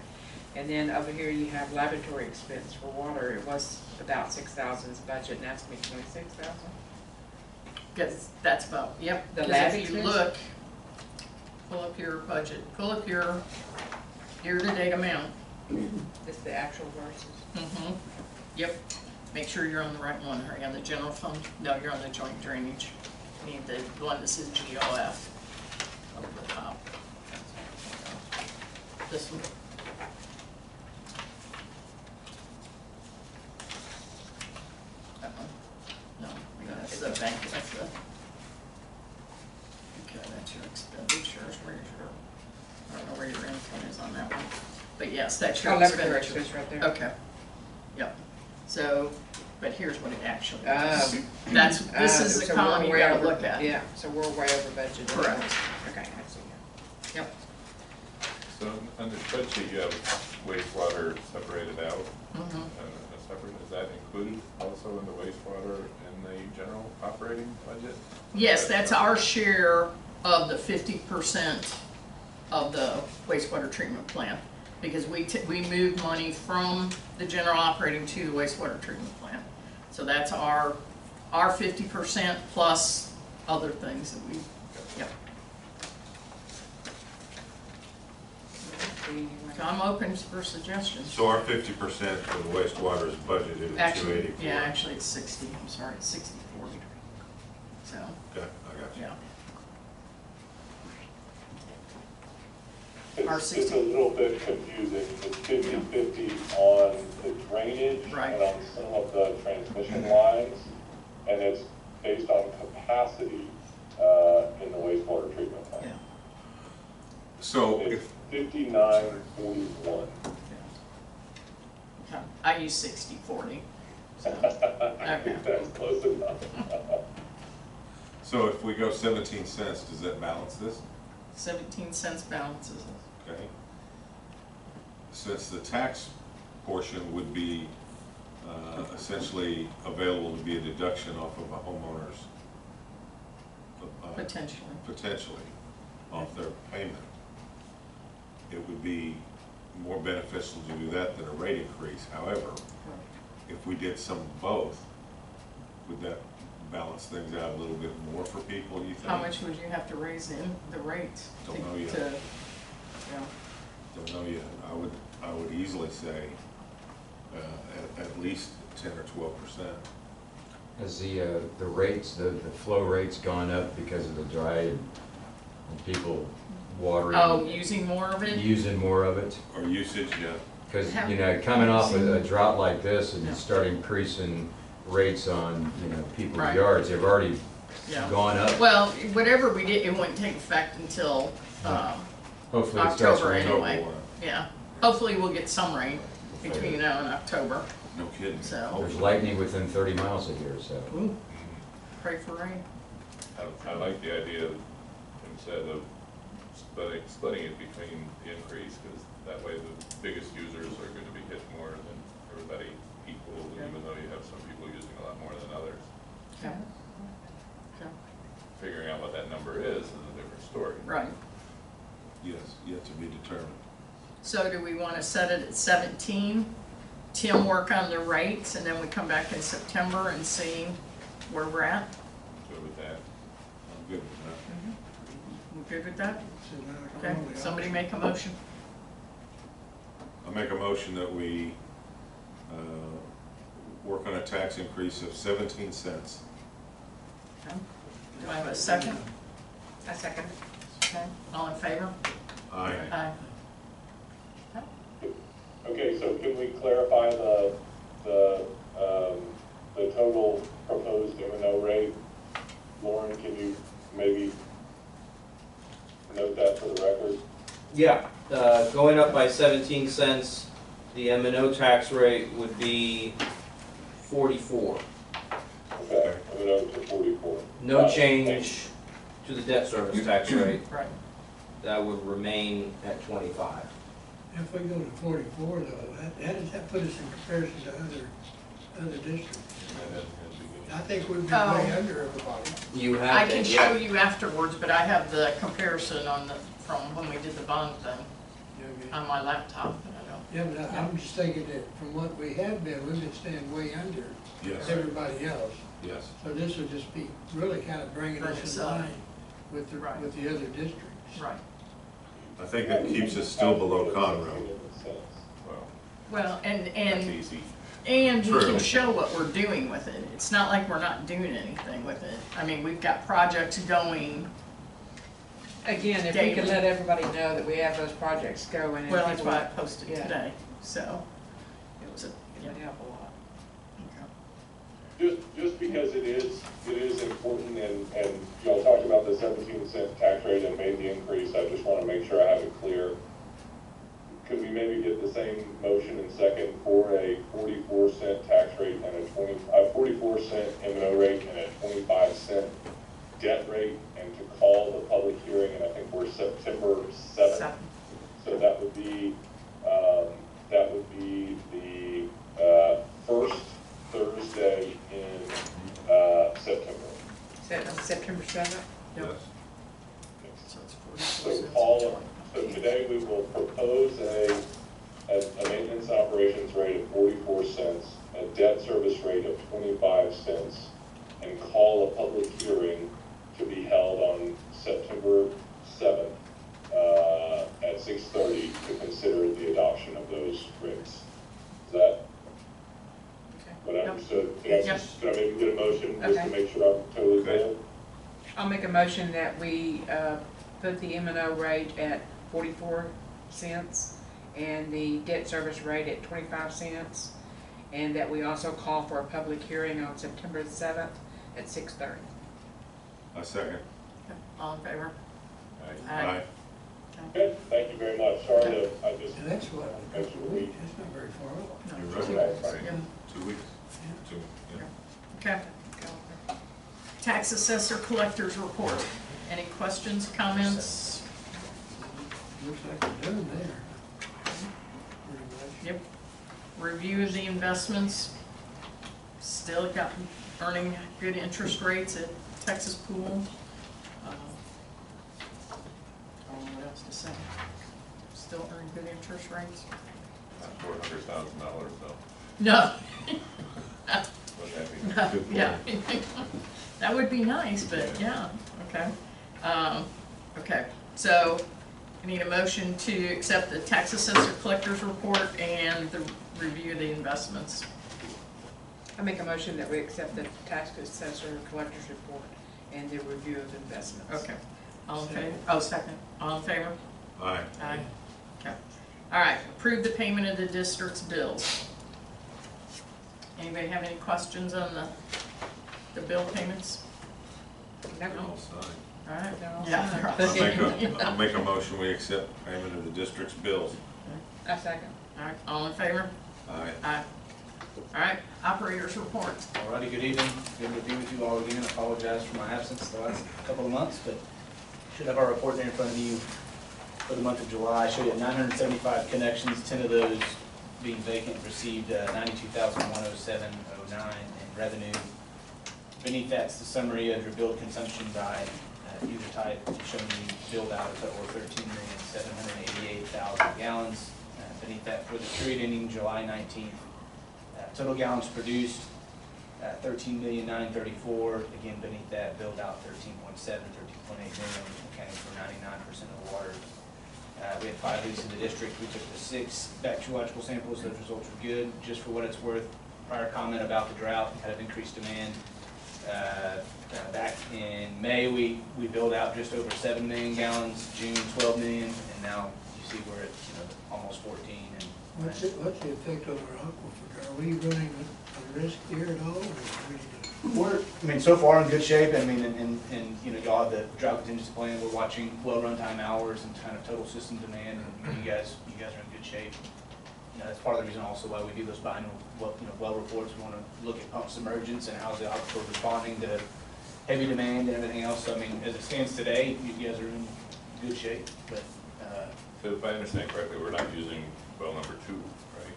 [SPEAKER 2] And then over here you have laboratory expense for water. It was about 6,000's budget, and that's gonna be 26,000?
[SPEAKER 1] Because that's about, yep.
[SPEAKER 2] The
[SPEAKER 1] 'Cause
[SPEAKER 2] lab
[SPEAKER 1] if you
[SPEAKER 2] expense?
[SPEAKER 1] look, pull up your budget, pull up your year-to-date amount.
[SPEAKER 2] This the actual versus?
[SPEAKER 1] Mm-hmm. Yep. Make sure you're on the right one. Are you on the general fund? No, you're on the joint drainage. You need the one that says GOF up at the top. This one. That one? No, that's the bank, that's the. Okay, that's your expenditures. Where's your, I don't know where your income is on that one. But yes, that's your
[SPEAKER 2] Oh, laboratory
[SPEAKER 1] expenditures.
[SPEAKER 2] expense right there.
[SPEAKER 1] Okay, yep. So, but here's what it actually
[SPEAKER 2] Oh.
[SPEAKER 1] is. This is the
[SPEAKER 2] So
[SPEAKER 1] column
[SPEAKER 2] we're
[SPEAKER 1] you
[SPEAKER 2] way
[SPEAKER 1] gotta
[SPEAKER 2] over-
[SPEAKER 1] look at.
[SPEAKER 2] Yeah, so we're way over budget.
[SPEAKER 1] Correct.
[SPEAKER 2] Okay, I see.
[SPEAKER 1] Yep.
[SPEAKER 3] So on the spreadsheet, you have wastewater separated out,
[SPEAKER 1] Mhm.
[SPEAKER 3] is that included also in the wastewater in the general operating budget?
[SPEAKER 1] Yes, that's our share of the 50% of the wastewater treatment plant. Because we move money from the general operating to the wastewater treatment plant. So that's our 50% plus other things that we, yep.
[SPEAKER 2] anyway.
[SPEAKER 1] So I'm open for suggestions.
[SPEAKER 8] So our 50% for the wastewater is budgeted at
[SPEAKER 1] Actually,
[SPEAKER 8] 284.
[SPEAKER 1] yeah, actually it's 60, I'm sorry, it's 60/40. So,
[SPEAKER 8] Okay, I got you.
[SPEAKER 1] yeah.
[SPEAKER 9] It's a little bit confusing, it's 50/50 on the drainage
[SPEAKER 1] Right.
[SPEAKER 9] and on some of the transmission lines, and it's based on capacity in the wastewater treatment plant.
[SPEAKER 1] Yeah.
[SPEAKER 8] So
[SPEAKER 9] It's
[SPEAKER 8] if,
[SPEAKER 9] 59/41.
[SPEAKER 1] Okay. I use 60/40. So,
[SPEAKER 9] I think that's close enough.
[SPEAKER 8] so if we go 17 cents, does that balance this?
[SPEAKER 1] 17 cents balances it.
[SPEAKER 8] Okay. Since the tax portion would be essentially available to be a deduction off of a homeowner's potentially off their payment, it would be more beneficial to do that than a rate increase. However, if we did some of both, would that balance things out a little bit more for people, you think?
[SPEAKER 1] How much would you have to raise in the rates?
[SPEAKER 8] Don't know yet.
[SPEAKER 1] Yeah.
[SPEAKER 8] Don't know yet. I would easily say at least 10 or 12%.
[SPEAKER 5] Has the rates, the flow rates gone up because of the dry and people watering?
[SPEAKER 1] Oh, using more of it?
[SPEAKER 5] Using more of it?
[SPEAKER 8] Or usage, yeah.
[SPEAKER 5] Because, you know, coming off a drought like this and you start increasing rates on, you know, people's
[SPEAKER 1] Right.
[SPEAKER 5] yards, they've already
[SPEAKER 1] Yeah.
[SPEAKER 5] gone up.
[SPEAKER 1] Well, whatever we did, it wouldn't take effect until,
[SPEAKER 5] Hopefully it starts
[SPEAKER 1] October
[SPEAKER 5] raining.
[SPEAKER 1] anyway. Yeah. Hopefully we'll get some rain between now and October,
[SPEAKER 8] No kidding.
[SPEAKER 1] so,
[SPEAKER 5] There's lightning within 30 miles of here, so.
[SPEAKER 1] ooh, pray for rain.
[SPEAKER 3] I like the idea of, instead of splitting it between the increase, because that way the biggest users are going to be hit more than everybody equal, even though you have some people using a lot more than others.
[SPEAKER 1] Okay. Okay.
[SPEAKER 3] Figuring out what that number is a different story.
[SPEAKER 1] Right.
[SPEAKER 8] Yes, yet to be determined.
[SPEAKER 1] So do we want to set it at 17? Tim work on the rates, and then we come back in September and see where we're at?
[SPEAKER 3] Good with that.
[SPEAKER 8] I'm good with that.
[SPEAKER 1] We good with that?
[SPEAKER 4] So now I
[SPEAKER 1] Okay,
[SPEAKER 4] can only
[SPEAKER 1] somebody
[SPEAKER 4] option.
[SPEAKER 1] make a motion.
[SPEAKER 8] I make a motion that we work on a tax increase of 17 cents.
[SPEAKER 1] Okay. Do I have a second?
[SPEAKER 2] A second.
[SPEAKER 1] Okay, all in favor?
[SPEAKER 8] Aye.
[SPEAKER 1] Aye.
[SPEAKER 9] Okay, so can we clarify the total proposed M&O rate? Lauren, can you maybe note that for the record?
[SPEAKER 10] Yeah, going up by 17 cents, the M&O tax rate would be 44.
[SPEAKER 9] Okay, M&O to 44.
[SPEAKER 10] No change to the debt service tax rate.
[SPEAKER 1] Right.
[SPEAKER 10] That would remain at 25.
[SPEAKER 4] If we go to 44 though, how does that put us in comparison to other districts? I think we'd be
[SPEAKER 1] Oh.
[SPEAKER 4] way under everybody.
[SPEAKER 10] You
[SPEAKER 1] I
[SPEAKER 10] have
[SPEAKER 1] can
[SPEAKER 10] to,
[SPEAKER 1] show
[SPEAKER 10] yeah.
[SPEAKER 1] you afterwards, but I have the comparison on the, from when we did the bond thing on my laptop, and I don't.
[SPEAKER 4] Yeah, but I'm just thinking that from what we have been, we've been staying way under
[SPEAKER 8] Yes,
[SPEAKER 4] everybody else.
[SPEAKER 8] yes.
[SPEAKER 4] So this would just be really kind of bringing
[SPEAKER 1] Bring us
[SPEAKER 4] us in
[SPEAKER 1] up.
[SPEAKER 4] line with
[SPEAKER 1] Right.
[SPEAKER 4] the other districts.
[SPEAKER 1] Right.
[SPEAKER 8] I think that keeps us still below Conroe.
[SPEAKER 3] Well,
[SPEAKER 1] Well, and
[SPEAKER 3] that's easy.
[SPEAKER 1] we
[SPEAKER 8] True.
[SPEAKER 1] can show what we're doing with it. It's not like we're not doing anything with it. I mean, we've got projects going.
[SPEAKER 2] Again, if we
[SPEAKER 1] David.
[SPEAKER 2] could let everybody know that we have those projects going. and
[SPEAKER 1] Well, that's
[SPEAKER 2] people-
[SPEAKER 1] why I posted
[SPEAKER 2] Yeah.
[SPEAKER 1] today, so it was a,
[SPEAKER 2] It
[SPEAKER 1] yeah.
[SPEAKER 2] would help a lot.
[SPEAKER 9] Just because it is important, and y'all talked about the 17-cent tax rate and made the increase, I just want to make sure I have it clear. Could we maybe get the same motion and second for a 44-cent tax rate and a 44-cent M&O rate and a 25-cent debt rate, and to call the public hearing, and I think we're September 7th. So that would be the first Thursday in September.
[SPEAKER 2] September 7th?
[SPEAKER 8] Yes.
[SPEAKER 1] So it's 44
[SPEAKER 9] So
[SPEAKER 1] cents.
[SPEAKER 9] call, so today we will propose a maintenance operations rate of 44 cents, a debt service rate of 25 cents, and call a public hearing to be held on September 7th at 6:30 to consider auction of those rigs. Is that what I
[SPEAKER 1] Yep.
[SPEAKER 9] understood?
[SPEAKER 1] Yep.
[SPEAKER 9] Could I maybe get a motion just to
[SPEAKER 2] Okay.
[SPEAKER 9] make sure I'm totally clear?
[SPEAKER 2] I'll make a motion that we put the M&O rate at 44 cents and the debt service rate at 25 cents, and that we also call for a public hearing on September 7th at 6:30.
[SPEAKER 8] A second.
[SPEAKER 1] All in favor?
[SPEAKER 3] Aye.
[SPEAKER 1] Aye.
[SPEAKER 9] Okay, thank you very much. Sorry to, I just,
[SPEAKER 4] And that's what, a couple of weeks, that's not very far off.
[SPEAKER 1] No.
[SPEAKER 8] You're right.
[SPEAKER 1] Yeah.
[SPEAKER 8] 2 weeks. Two, yeah.
[SPEAKER 1] Okay. Tax assessor collectors report. Any questions, comments?
[SPEAKER 4] Looks like we're done there. Pretty much.
[SPEAKER 1] Yep. Review of the investments. Still got, earning good interest rates at Texas Pool. I don't know what else to say. Still earning good interest rates?
[SPEAKER 3] Not $400,000 though.
[SPEAKER 1] No.
[SPEAKER 3] Wouldn't that be good for
[SPEAKER 1] Yeah.
[SPEAKER 3] them?
[SPEAKER 1] That would be nice, but yeah, okay. Okay, so I need a motion to accept the tax assessor collector's report and the review of the investments.
[SPEAKER 2] I make a motion that we accept the tax assessor collector's report and the review of investments.
[SPEAKER 1] Okay, all in favor? Oh, second. All in favor?
[SPEAKER 8] Aye.
[SPEAKER 1] Aye. Okay. All right, approve the payment of the district's bills. Anybody have any questions on the bill payments?
[SPEAKER 2] No.
[SPEAKER 8] All signed.
[SPEAKER 1] All right.
[SPEAKER 2] They're all
[SPEAKER 1] Yeah,
[SPEAKER 2] signed.
[SPEAKER 8] I'll make a motion, we accept payment of the district's bills.
[SPEAKER 2] A second.
[SPEAKER 1] All right, all in favor?
[SPEAKER 8] Aye.
[SPEAKER 1] Aye. All right, operators report.
[SPEAKER 6] Alrighty, good evening. Good to be with you all again. Apologize for my absence the last couple of months, but should have our report there in front of you for the month of July. I show you 975 connections, 10 of those being vacant, received 92,107.09 in revenue. Beneath that's the summary of your billed consumption by user type, showing you billed out a total of 13,788,000 gallons. Beneath that, for the period ending July 19th, total gallons produced, 13,934,000. Again, beneath that, billed out 13.7, 13.8 million, accounting for 99% of the water. We had 5 leads in the district. We took the 6 bacteriological samples. Those results were good. Just for what it's worth, prior comment about the drought and kind of increased demand. Back in May, we billed out just over 7 million gallons, June 12 million, and now you see we're at almost 14. And
[SPEAKER 4] What's the effect on our aquifer? Are we running a risk here at all, or are we?
[SPEAKER 6] so far in good shape. I mean, and y'all have the drought contingency plan. We're watching well run time hours and kind of total system demand, and you guys are in good shape. That's part of the reason also why we do those biannual well reports. We want to look at pump submergence and how's the aquifer responding to heavy demand and everything else. So I mean, as it stands today, you guys are in good shape. But
[SPEAKER 3] So if I understand correctly, we're not using well number 2, right?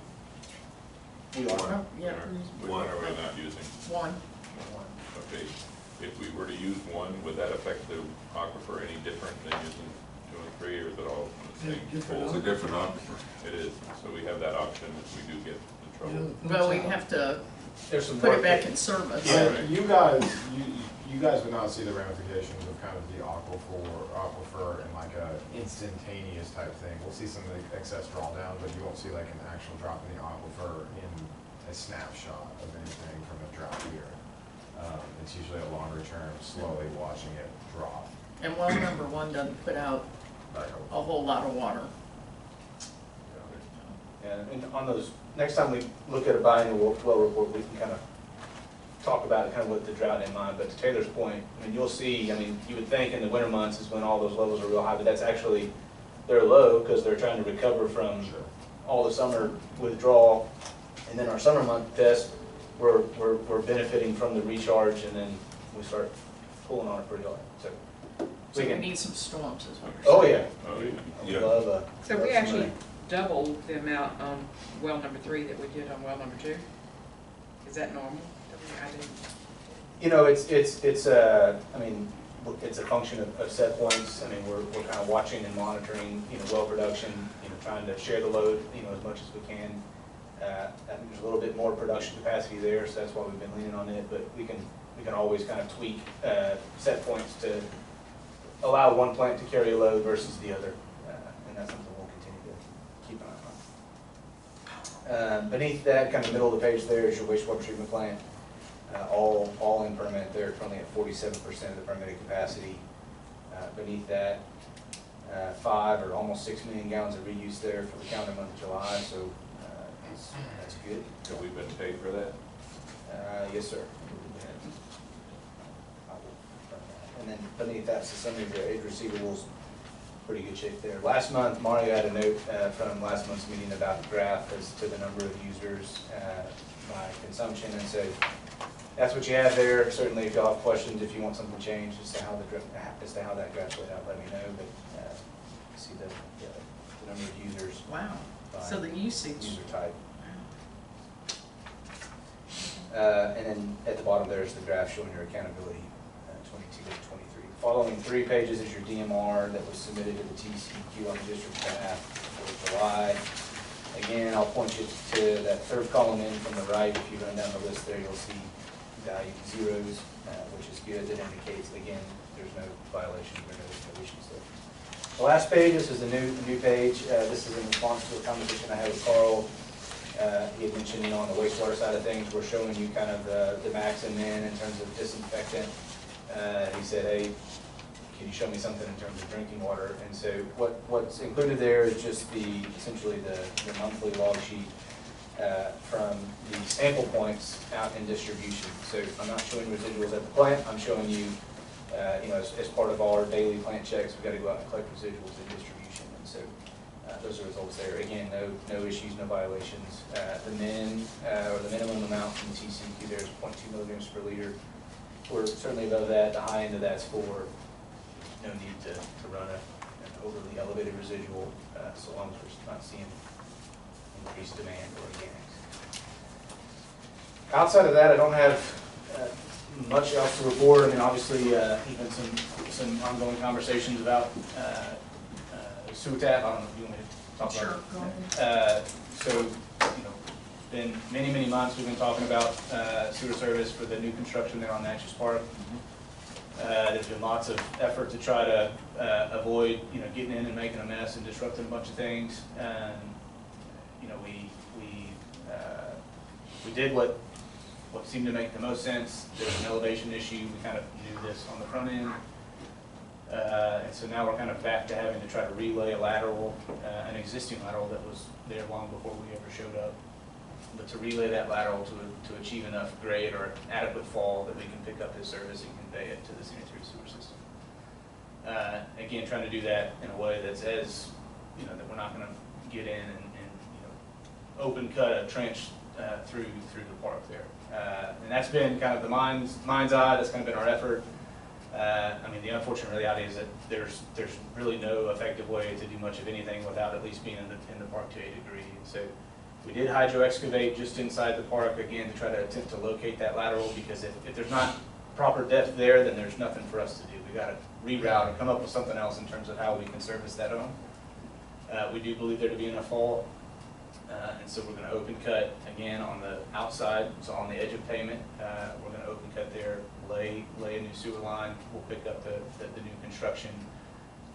[SPEAKER 6] we are.
[SPEAKER 1] Oh, yeah.
[SPEAKER 3] Which one are we not using?
[SPEAKER 1] One.
[SPEAKER 3] Okay, if we were to use 1, would that affect the aquifer any different than using 2 and 3, or is it all the same?
[SPEAKER 4] Different
[SPEAKER 8] It's a different aquifer.
[SPEAKER 3] It is, so we have that option if we do get in trouble.
[SPEAKER 1] Well, we have to
[SPEAKER 6] There's some
[SPEAKER 1] put
[SPEAKER 6] work
[SPEAKER 1] it back
[SPEAKER 6] that-
[SPEAKER 1] in service.
[SPEAKER 3] Yeah.
[SPEAKER 11] Yeah, you guys would not see the ramifications of kind of the aquifer and like a instantaneous type thing. We'll see some of the excess drawdown, but you won't see like an actual drop in the aquifer in a snapshot of anything from a drought year. It's usually a longer term, slowly watching it drop.
[SPEAKER 1] And well number 1 doesn't put out
[SPEAKER 11] Like
[SPEAKER 1] a whole lot of water.
[SPEAKER 6] Yeah, and on those, next time we look at a biannual well report, we can kind of talk about it kind of with the drought in mind. But to Taylor's point, I mean, you'll see, I mean, you would think in the winter months is when all those levels are real high, but that's actually, they're low because they're trying to recover from all the summer withdrawal. And then our summer month test, we're benefiting from the recharge, and then we start pulling on it pretty hard.
[SPEAKER 1] So we
[SPEAKER 6] can-
[SPEAKER 1] need some storms as well.
[SPEAKER 6] Oh, yeah.
[SPEAKER 3] Oh, yeah.
[SPEAKER 6] I would
[SPEAKER 8] Yeah.
[SPEAKER 6] love a.
[SPEAKER 2] So we actually doubled the amount on well number 3 that we did on well number 2. Is that normal? I didn't.
[SPEAKER 6] I mean, it's a function of set points. I mean, we're kind of watching and monitoring, well production, trying to share the load, as much as we can. I think there's a little bit more production capacity there, so that's why we've been leaning on it, but we can always kind of tweak, set points to allow one plant to carry a load versus the other. And that's something we'll continue to keep an eye on. Beneath that, kind of middle of the page there is your wastewater treatment plant. All in permit, they're currently at 47% of the permitted capacity. Beneath that, 5 or almost 6 million gallons of reuse there for the calendar month of July, so that's good.
[SPEAKER 3] Have we been paid for that?
[SPEAKER 6] Yes, sir. And then beneath that's the summary of the age receivables, pretty good shape there. Last month, Mario had a note from last month's meeting about the graph as to the number of users by consumption, and so that's what you have there. Certainly, if y'all have questions, if you want something changed as to how that graph laid out, let me know. But see the number of users.
[SPEAKER 1] Wow.
[SPEAKER 6] by
[SPEAKER 1] So the usage.
[SPEAKER 6] user type. And then at the bottom there's the graph showing your accountability, 22 to 23. The following 3 pages is your DMR that was submitted to the TCQ on the district staff for July. Again, I'll point you to that 3rd column in from the right. If you run down the list there, you'll see value zeros, which is good. That indicates, again, there's no violations or no issues there. The last page, this is a new page. This is in response to a conversation I had with Carl. He had mentioned, on the wastewater side of things, we're showing you kind of the max and min in terms of disinfectant. He said, hey, can you show me something in terms of drinking water? And so what's included there is just essentially the monthly log sheet from the sample points out in distribution. So I'm not showing residuals at the plant. I'm showing you, as part of our daily plant checks, we've got to go out and collect residuals in distribution. And so those are results there. Again, no issues, no violations. The min, or the minimum amount from the TCQ there is 0.2 milligrams per liter. We're certainly above that. The high end of that's for no need to run an overly elevated residual, so long as we're not seeing increased demand or organics. Outside of that, I don't have much else to report. I mean, obviously, even some ongoing conversations about sewer tap. I don't know if you want me to talk
[SPEAKER 1] Sure,
[SPEAKER 6] about
[SPEAKER 1] go
[SPEAKER 6] it.
[SPEAKER 1] ahead.
[SPEAKER 6] So, been many months we've been talking about sewer service for the new construction there on Natchez Park. There's been lots of effort to try to avoid, getting in and making a mess and disrupting a bunch of things. We did what seemed to make the most sense. There was an elevation issue. We kind of knew this on the front end. And so now we're kind of back to having to try to relay a lateral, an existing lateral that was there long before we ever showed up. But to relay that lateral to achieve enough grade or adequate fall that we can pick up this service and convey it to the sanitary sewer system. Again, trying to do that in a way that's as, that we're not going to get in and open cut a trench through the park there. And that's been kind of the mind's eye. That's kind of been our effort. I mean, the unfortunate reality is that there's really no effective way to do much of anything without at least being in the park to a degree. And so we did hydro excavate just inside the park, again, to try to attempt to locate that lateral, because if there's not proper depth there, then there's nothing for us to do. We got to reroute and come up with something else in terms of how we can service that home. We do believe there to be enough fall. And so we're going to open cut again on the outside, so on the edge of pavement. We're going to open cut there, lay a new sewer line. We'll pick up the new construction.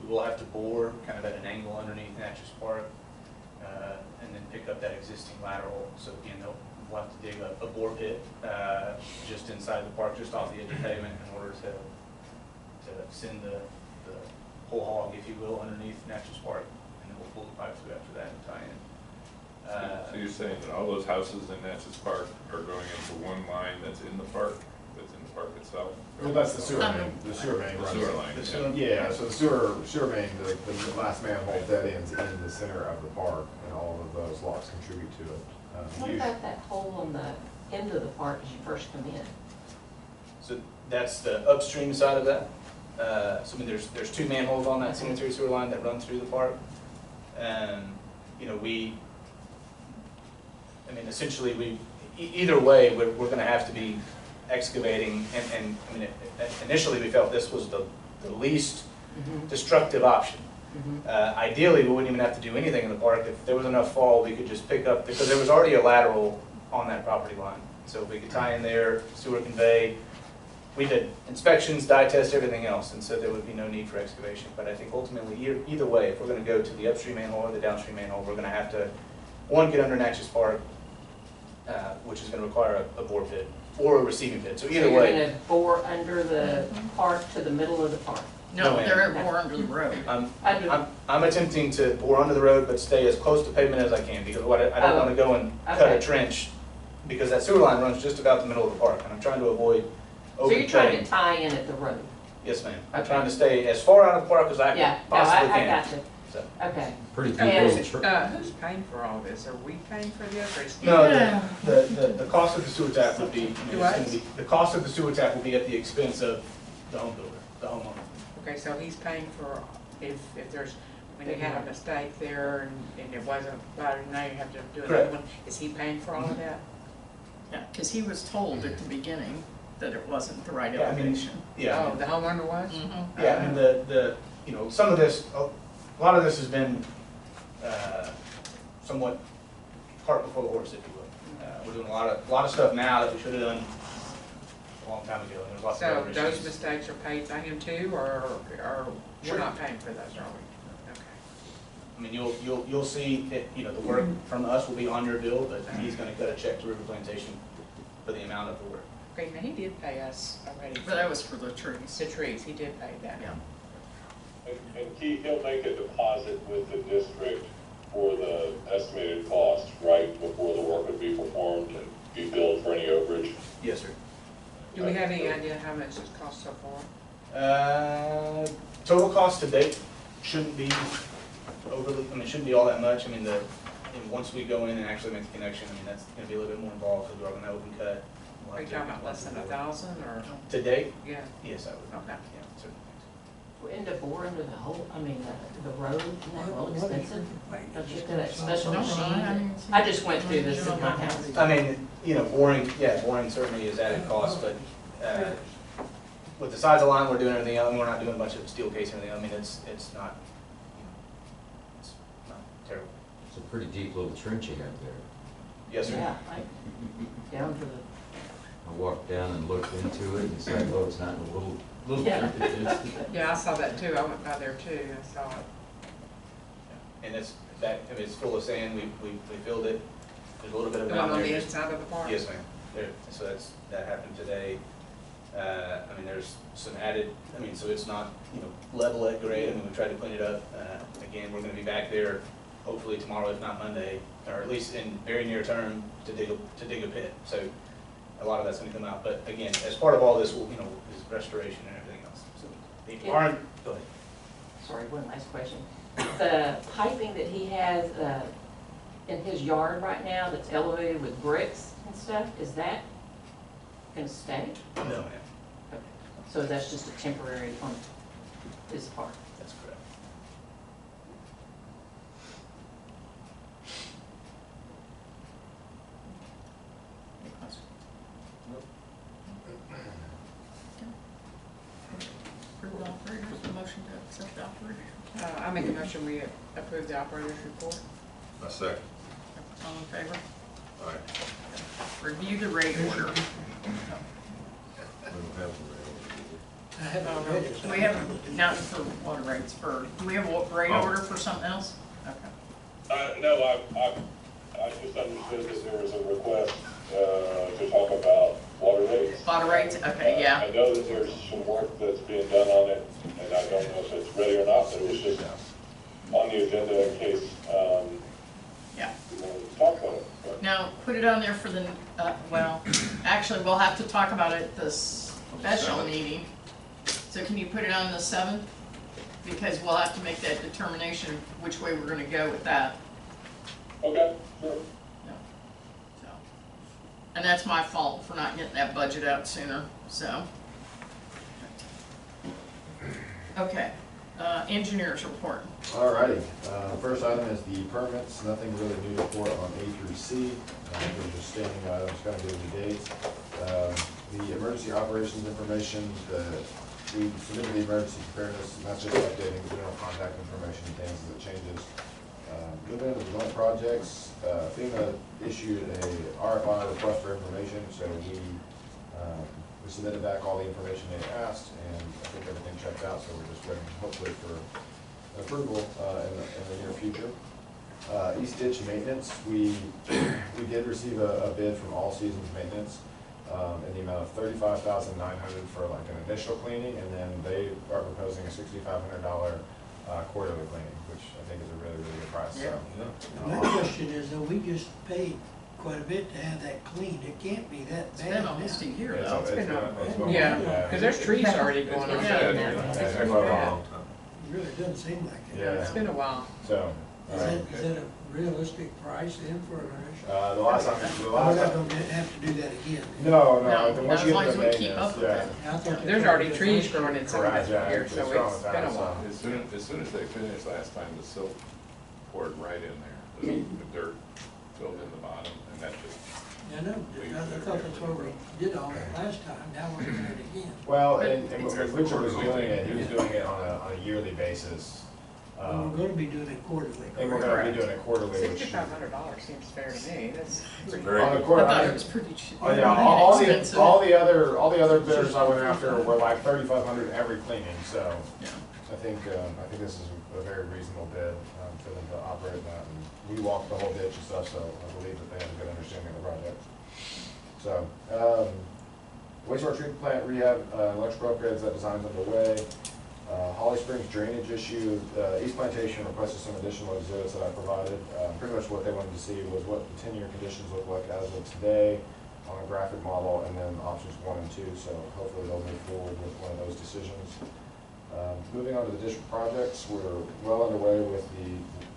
[SPEAKER 6] We will have to bore kind of at an angle underneath Natchez Park, and then pick up that existing lateral. So again, we'll have to dig a bore pit just inside the park, just off the edge of pavement, in order to send the whole hog, if you will, underneath Natchez Park, and then we'll pull the pipe through after that and tie in.
[SPEAKER 3] So you're saying that all those houses in Natchez Park are going into one line that's in the park itself?
[SPEAKER 11] Well, that's the sewer main. The sewer main
[SPEAKER 3] The
[SPEAKER 11] runs.
[SPEAKER 3] sewer line,
[SPEAKER 6] The
[SPEAKER 3] yeah.
[SPEAKER 6] sewer-
[SPEAKER 11] Yeah, so the sewer main, the last manhole dead ends in the center of the park, and all of those lots contribute to it.
[SPEAKER 12] What about that hole on the end of the park as you first come in?
[SPEAKER 6] So that's the upstream side of that. So I mean, there's 2 manholes on that sanitary sewer line that run through the park. Essentially, either way, we're going to have to be excavating, and I mean, initially we felt this was the least destructive option. Ideally, we wouldn't even have to do anything in the park. If there was enough fall, we could just pick up, because there was already a lateral on that property line. So we could tie in there, sewer convey. We did inspections, dye test, everything else, and so there would be no need for excavation. But I think ultimately, either way, if we're going to go to the upstream manhole or the downstream manhole, we're going to have to one, get under Natchez Park, which is gonna require a bore pit or a receiving pit, so
[SPEAKER 12] So
[SPEAKER 6] either
[SPEAKER 12] you're
[SPEAKER 6] way.
[SPEAKER 12] gonna bore under the park to the middle of the park?
[SPEAKER 1] No,
[SPEAKER 6] No, ma'am.
[SPEAKER 1] they're more under the road.
[SPEAKER 6] I'm attempting to bore under the road, but stay as close to pavement as I can, because what I don't wanna go and cut a
[SPEAKER 12] Okay.
[SPEAKER 6] trench, because that sewer line runs just about the middle of the park, and I'm trying to avoid
[SPEAKER 12] So you're trying
[SPEAKER 6] overcutting.
[SPEAKER 12] to tie in at the road?
[SPEAKER 6] Yes, ma'am. I'm
[SPEAKER 12] Okay.
[SPEAKER 6] trying to stay as far out of the park as I
[SPEAKER 12] Yeah, no,
[SPEAKER 6] possibly
[SPEAKER 12] I
[SPEAKER 6] can.
[SPEAKER 12] got you.
[SPEAKER 6] So.
[SPEAKER 12] Okay.
[SPEAKER 5] Pretty deep
[SPEAKER 12] And-
[SPEAKER 5] little
[SPEAKER 2] Who's paying for all this? Are we paying for this or is?
[SPEAKER 6] No,
[SPEAKER 1] Yeah.
[SPEAKER 6] the cost of the sewer tap would be,
[SPEAKER 2] Do what?
[SPEAKER 6] the cost of the sewer tap will be at the expense of the home builder, the homeowner.
[SPEAKER 2] Okay, so he's paying for, if there's, when you had a mistake there and it wasn't, well, now you have to do another
[SPEAKER 6] Correct.
[SPEAKER 2] one, is he paying for all of that?
[SPEAKER 1] Yeah, because he was told at the beginning that it wasn't the right
[SPEAKER 6] Yeah, I mean,
[SPEAKER 1] elevation.
[SPEAKER 6] Yeah.
[SPEAKER 2] Oh, the homeowner was?
[SPEAKER 1] Mhm.
[SPEAKER 6] Yeah, I mean, the, you know, some of this, a lot of this has been somewhat cart before the horse, if you will. We're doing a lot of stuff now that we should have done a long time ago, and there's lots of
[SPEAKER 2] So
[SPEAKER 6] other
[SPEAKER 2] those
[SPEAKER 6] issues.
[SPEAKER 2] mistakes are paid by him too, or
[SPEAKER 6] Sure.
[SPEAKER 2] we're not paying for those, are we? Okay.
[SPEAKER 6] I mean, you'll see that, you know, the work from us will be on your bill, but he's gonna cut a check to River Plantation for the amount of the work.
[SPEAKER 2] Okay, now he did pay us already.
[SPEAKER 1] But that was for the trees.
[SPEAKER 2] The trees, he did pay that.
[SPEAKER 1] Yeah.
[SPEAKER 9] And Keith, he'll make a deposit with the district for the estimated cost, right, before the work would be performed and be billed for any overage.
[SPEAKER 6] Yes, sir.
[SPEAKER 2] Do we have any idea how much it's cost so far?
[SPEAKER 6] Total cost to date shouldn't be overly, I mean, shouldn't be all that much. I mean, and once we go in and actually make the connection, I mean, that's gonna be a little bit more involved, because we're gonna open cut. We'll
[SPEAKER 2] Are you
[SPEAKER 6] have to-
[SPEAKER 2] talking about less than 1,000 or?
[SPEAKER 6] To date?
[SPEAKER 2] Yeah,
[SPEAKER 6] Yes, I would.
[SPEAKER 2] okay.
[SPEAKER 6] Yeah, certainly.
[SPEAKER 12] We end up boring under the whole, I mean, the road, isn't that real expensive? Don't you do that special
[SPEAKER 1] No, I
[SPEAKER 12] machine?
[SPEAKER 1] didn't see
[SPEAKER 12] I just went through this in my house.
[SPEAKER 6] I mean, you know, boring certainly is added cost, but, with the size of line we're doing everything else, and we're not doing a bunch of steel case and everything, I mean, it's not, you know, it's not terrible.
[SPEAKER 5] It's a pretty deep little trench you have there.
[SPEAKER 6] Yes, sir.
[SPEAKER 12] Yeah, down to the,
[SPEAKER 5] I walked down and looked into it and it's like, oh, it's not a little
[SPEAKER 12] Yeah.
[SPEAKER 5] trench. It's-
[SPEAKER 2] Yeah, I saw that too. I went by there too. I saw it.
[SPEAKER 6] And it's, I mean, it's full of sand, we filled it, there's a little bit of
[SPEAKER 2] The
[SPEAKER 6] it
[SPEAKER 2] one
[SPEAKER 6] down
[SPEAKER 2] on
[SPEAKER 6] there.
[SPEAKER 2] the inside of the park?
[SPEAKER 6] Yes, ma'am. There, so that happened today. I mean, there's some added, I mean, so it's not, you know, level at grade, I mean, we tried to clean it up. Again, we're gonna be back there hopefully tomorrow, if not Monday, or at least in very near term, to dig a pit. So a lot of that's gonna come out, but again, as part of all this, you know, is restoration and everything else. So the
[SPEAKER 12] Yeah.
[SPEAKER 6] go ahead.
[SPEAKER 12] sorry, one last question. The piping that he has, in his yard right now that's elevated with bricks and stuff, is that gonna stay?
[SPEAKER 6] No, ma'am,
[SPEAKER 12] Okay. So that's just a temporary on his part?
[SPEAKER 6] that's correct.
[SPEAKER 1] Any questions? Approve the operators, the motion to accept the operators.
[SPEAKER 2] I make a motion we approve the operator's report.
[SPEAKER 8] A second.
[SPEAKER 1] All in favor?
[SPEAKER 8] All right.
[SPEAKER 1] Review the rate order.
[SPEAKER 8] We don't have the
[SPEAKER 4] I haven't read it.
[SPEAKER 1] We haven't gotten for water rates for, do we have a rate
[SPEAKER 8] Oh.
[SPEAKER 1] order for something else? Okay.
[SPEAKER 9] No, I just understood that there was a request, to talk about water rates.
[SPEAKER 1] Water rates, okay, yeah.
[SPEAKER 9] I know that there's some work that's being done on it, and I don't know if it's ready or not, but it was just on the agenda in case,
[SPEAKER 1] Yeah.
[SPEAKER 9] we wanted to talk about it. But
[SPEAKER 1] Now, put it on there for the, well, actually, we'll have to talk about it this special meeting. So can you put it on the 7th? Because we'll have to make that determination which way we're gonna go with that.
[SPEAKER 9] Okay, sure.
[SPEAKER 1] So, and that's my fault for not getting that budget out sooner, so. Okay, engineers report.
[SPEAKER 11] Alrighty, first item is the permits, nothing really new to report on A through C. They're just standing items, kind of giving the dates. The emergency operations information, we submitted the emergency preparedness, and that's just updating the general contact information and things as it changes. Moving into development projects, FEMA issued a RFI, request for information, so we submitted back all the information they asked, and I think everything checked out, so we're just waiting hopefully for approval in the near future. East ditch maintenance, we did receive a bid from All Seasons Maintenance in the amount of $35,900 for like an initial cleaning, and then they are proposing a $6,500 quarterly cleaning, which I think is a really, really good price, so.
[SPEAKER 4] My question is, though, we just paid quite a bit to have that cleaned. It can't be that
[SPEAKER 1] It's
[SPEAKER 4] bad
[SPEAKER 1] been
[SPEAKER 4] now.
[SPEAKER 1] almost a year
[SPEAKER 11] It's
[SPEAKER 1] though.
[SPEAKER 11] been-
[SPEAKER 2] been
[SPEAKER 11] been-
[SPEAKER 2] Yeah, because there's trees already going on.
[SPEAKER 1] Yeah.
[SPEAKER 11] It's been
[SPEAKER 2] bad.
[SPEAKER 11] a long.
[SPEAKER 4] It really doesn't seem like it.
[SPEAKER 11] Yeah.
[SPEAKER 2] It's been a while.
[SPEAKER 11] So,
[SPEAKER 4] Is that a realistic price then for an initial?
[SPEAKER 11] the last time,
[SPEAKER 4] We're not gonna have to do that again.
[SPEAKER 11] no,
[SPEAKER 1] No,
[SPEAKER 11] the once
[SPEAKER 1] as
[SPEAKER 11] you
[SPEAKER 1] long
[SPEAKER 11] get
[SPEAKER 1] as
[SPEAKER 11] the
[SPEAKER 1] we keep
[SPEAKER 11] maintenance,
[SPEAKER 1] up with
[SPEAKER 11] yeah.
[SPEAKER 1] it.
[SPEAKER 4] I thought that
[SPEAKER 2] There's
[SPEAKER 4] was
[SPEAKER 2] already
[SPEAKER 4] the
[SPEAKER 2] trees
[SPEAKER 4] first
[SPEAKER 2] growing in some of
[SPEAKER 11] Correct,
[SPEAKER 2] that
[SPEAKER 11] yeah,
[SPEAKER 2] here,
[SPEAKER 11] it's
[SPEAKER 2] so
[SPEAKER 11] growing
[SPEAKER 2] it's been a
[SPEAKER 11] fast,
[SPEAKER 2] while.
[SPEAKER 3] As soon as they finished last time, the silt poured right in there. The dirt filled in the bottom, and that just,
[SPEAKER 4] I know, I thought that's what we did all that last time, now we're doing it again.
[SPEAKER 11] Well, and when Richard was doing it, he was doing it on a yearly basis.
[SPEAKER 4] We're gonna be doing it quarterly.
[SPEAKER 11] And we're gonna be doing it quarterly, which.
[SPEAKER 2] $6,500 seems fair to me. That's
[SPEAKER 8] It's a
[SPEAKER 2] pretty.
[SPEAKER 8] very
[SPEAKER 11] On the
[SPEAKER 8] good.
[SPEAKER 11] quarter,
[SPEAKER 1] I thought it was pretty cheap.
[SPEAKER 11] Oh, yeah, all
[SPEAKER 1] Expensive.
[SPEAKER 11] the other bidders I went after were like 3,500 every cleaning, so
[SPEAKER 1] Yeah.
[SPEAKER 11] I think this is a very reasonable bid, for them to operate that. And we walked the whole ditch and stuff, so I believe that they have a good understanding of the project. So, wastewater treatment plant rehab, electrical upgrades, that design's underway. Holly Springs drainage issue, East Plantation requested some additional exhibits that I provided. Pretty much what they wanted to see was what the 10-year conditions look like as of today on a graphic model, and then options 1 and 2, so hopefully they'll move forward with one of those decisions. Moving on to the district projects, we're well underway with the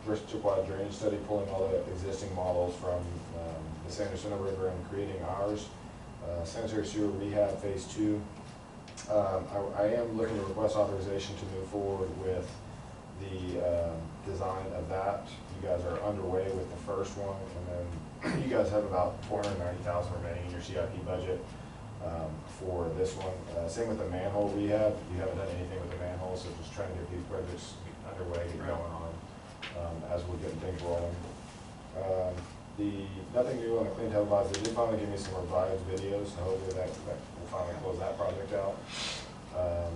[SPEAKER 11] district-wide drainage study, pulling all the existing models from the Sanderson River and creating ours. Sanitary sewer rehab phase 2. I am looking to request authorization to move forward with the design of that. You guys are underway with the first one, and then you guys have about $490,000 remaining in your CIP budget for this one. Same with the manhole rehab. You haven't done anything with the manhole, so just trying to get these projects underway, get going on as we're getting things rolling. Nothing new on the clean televised. They did finally give me some revised videos, so hopefully that will finally close that project out.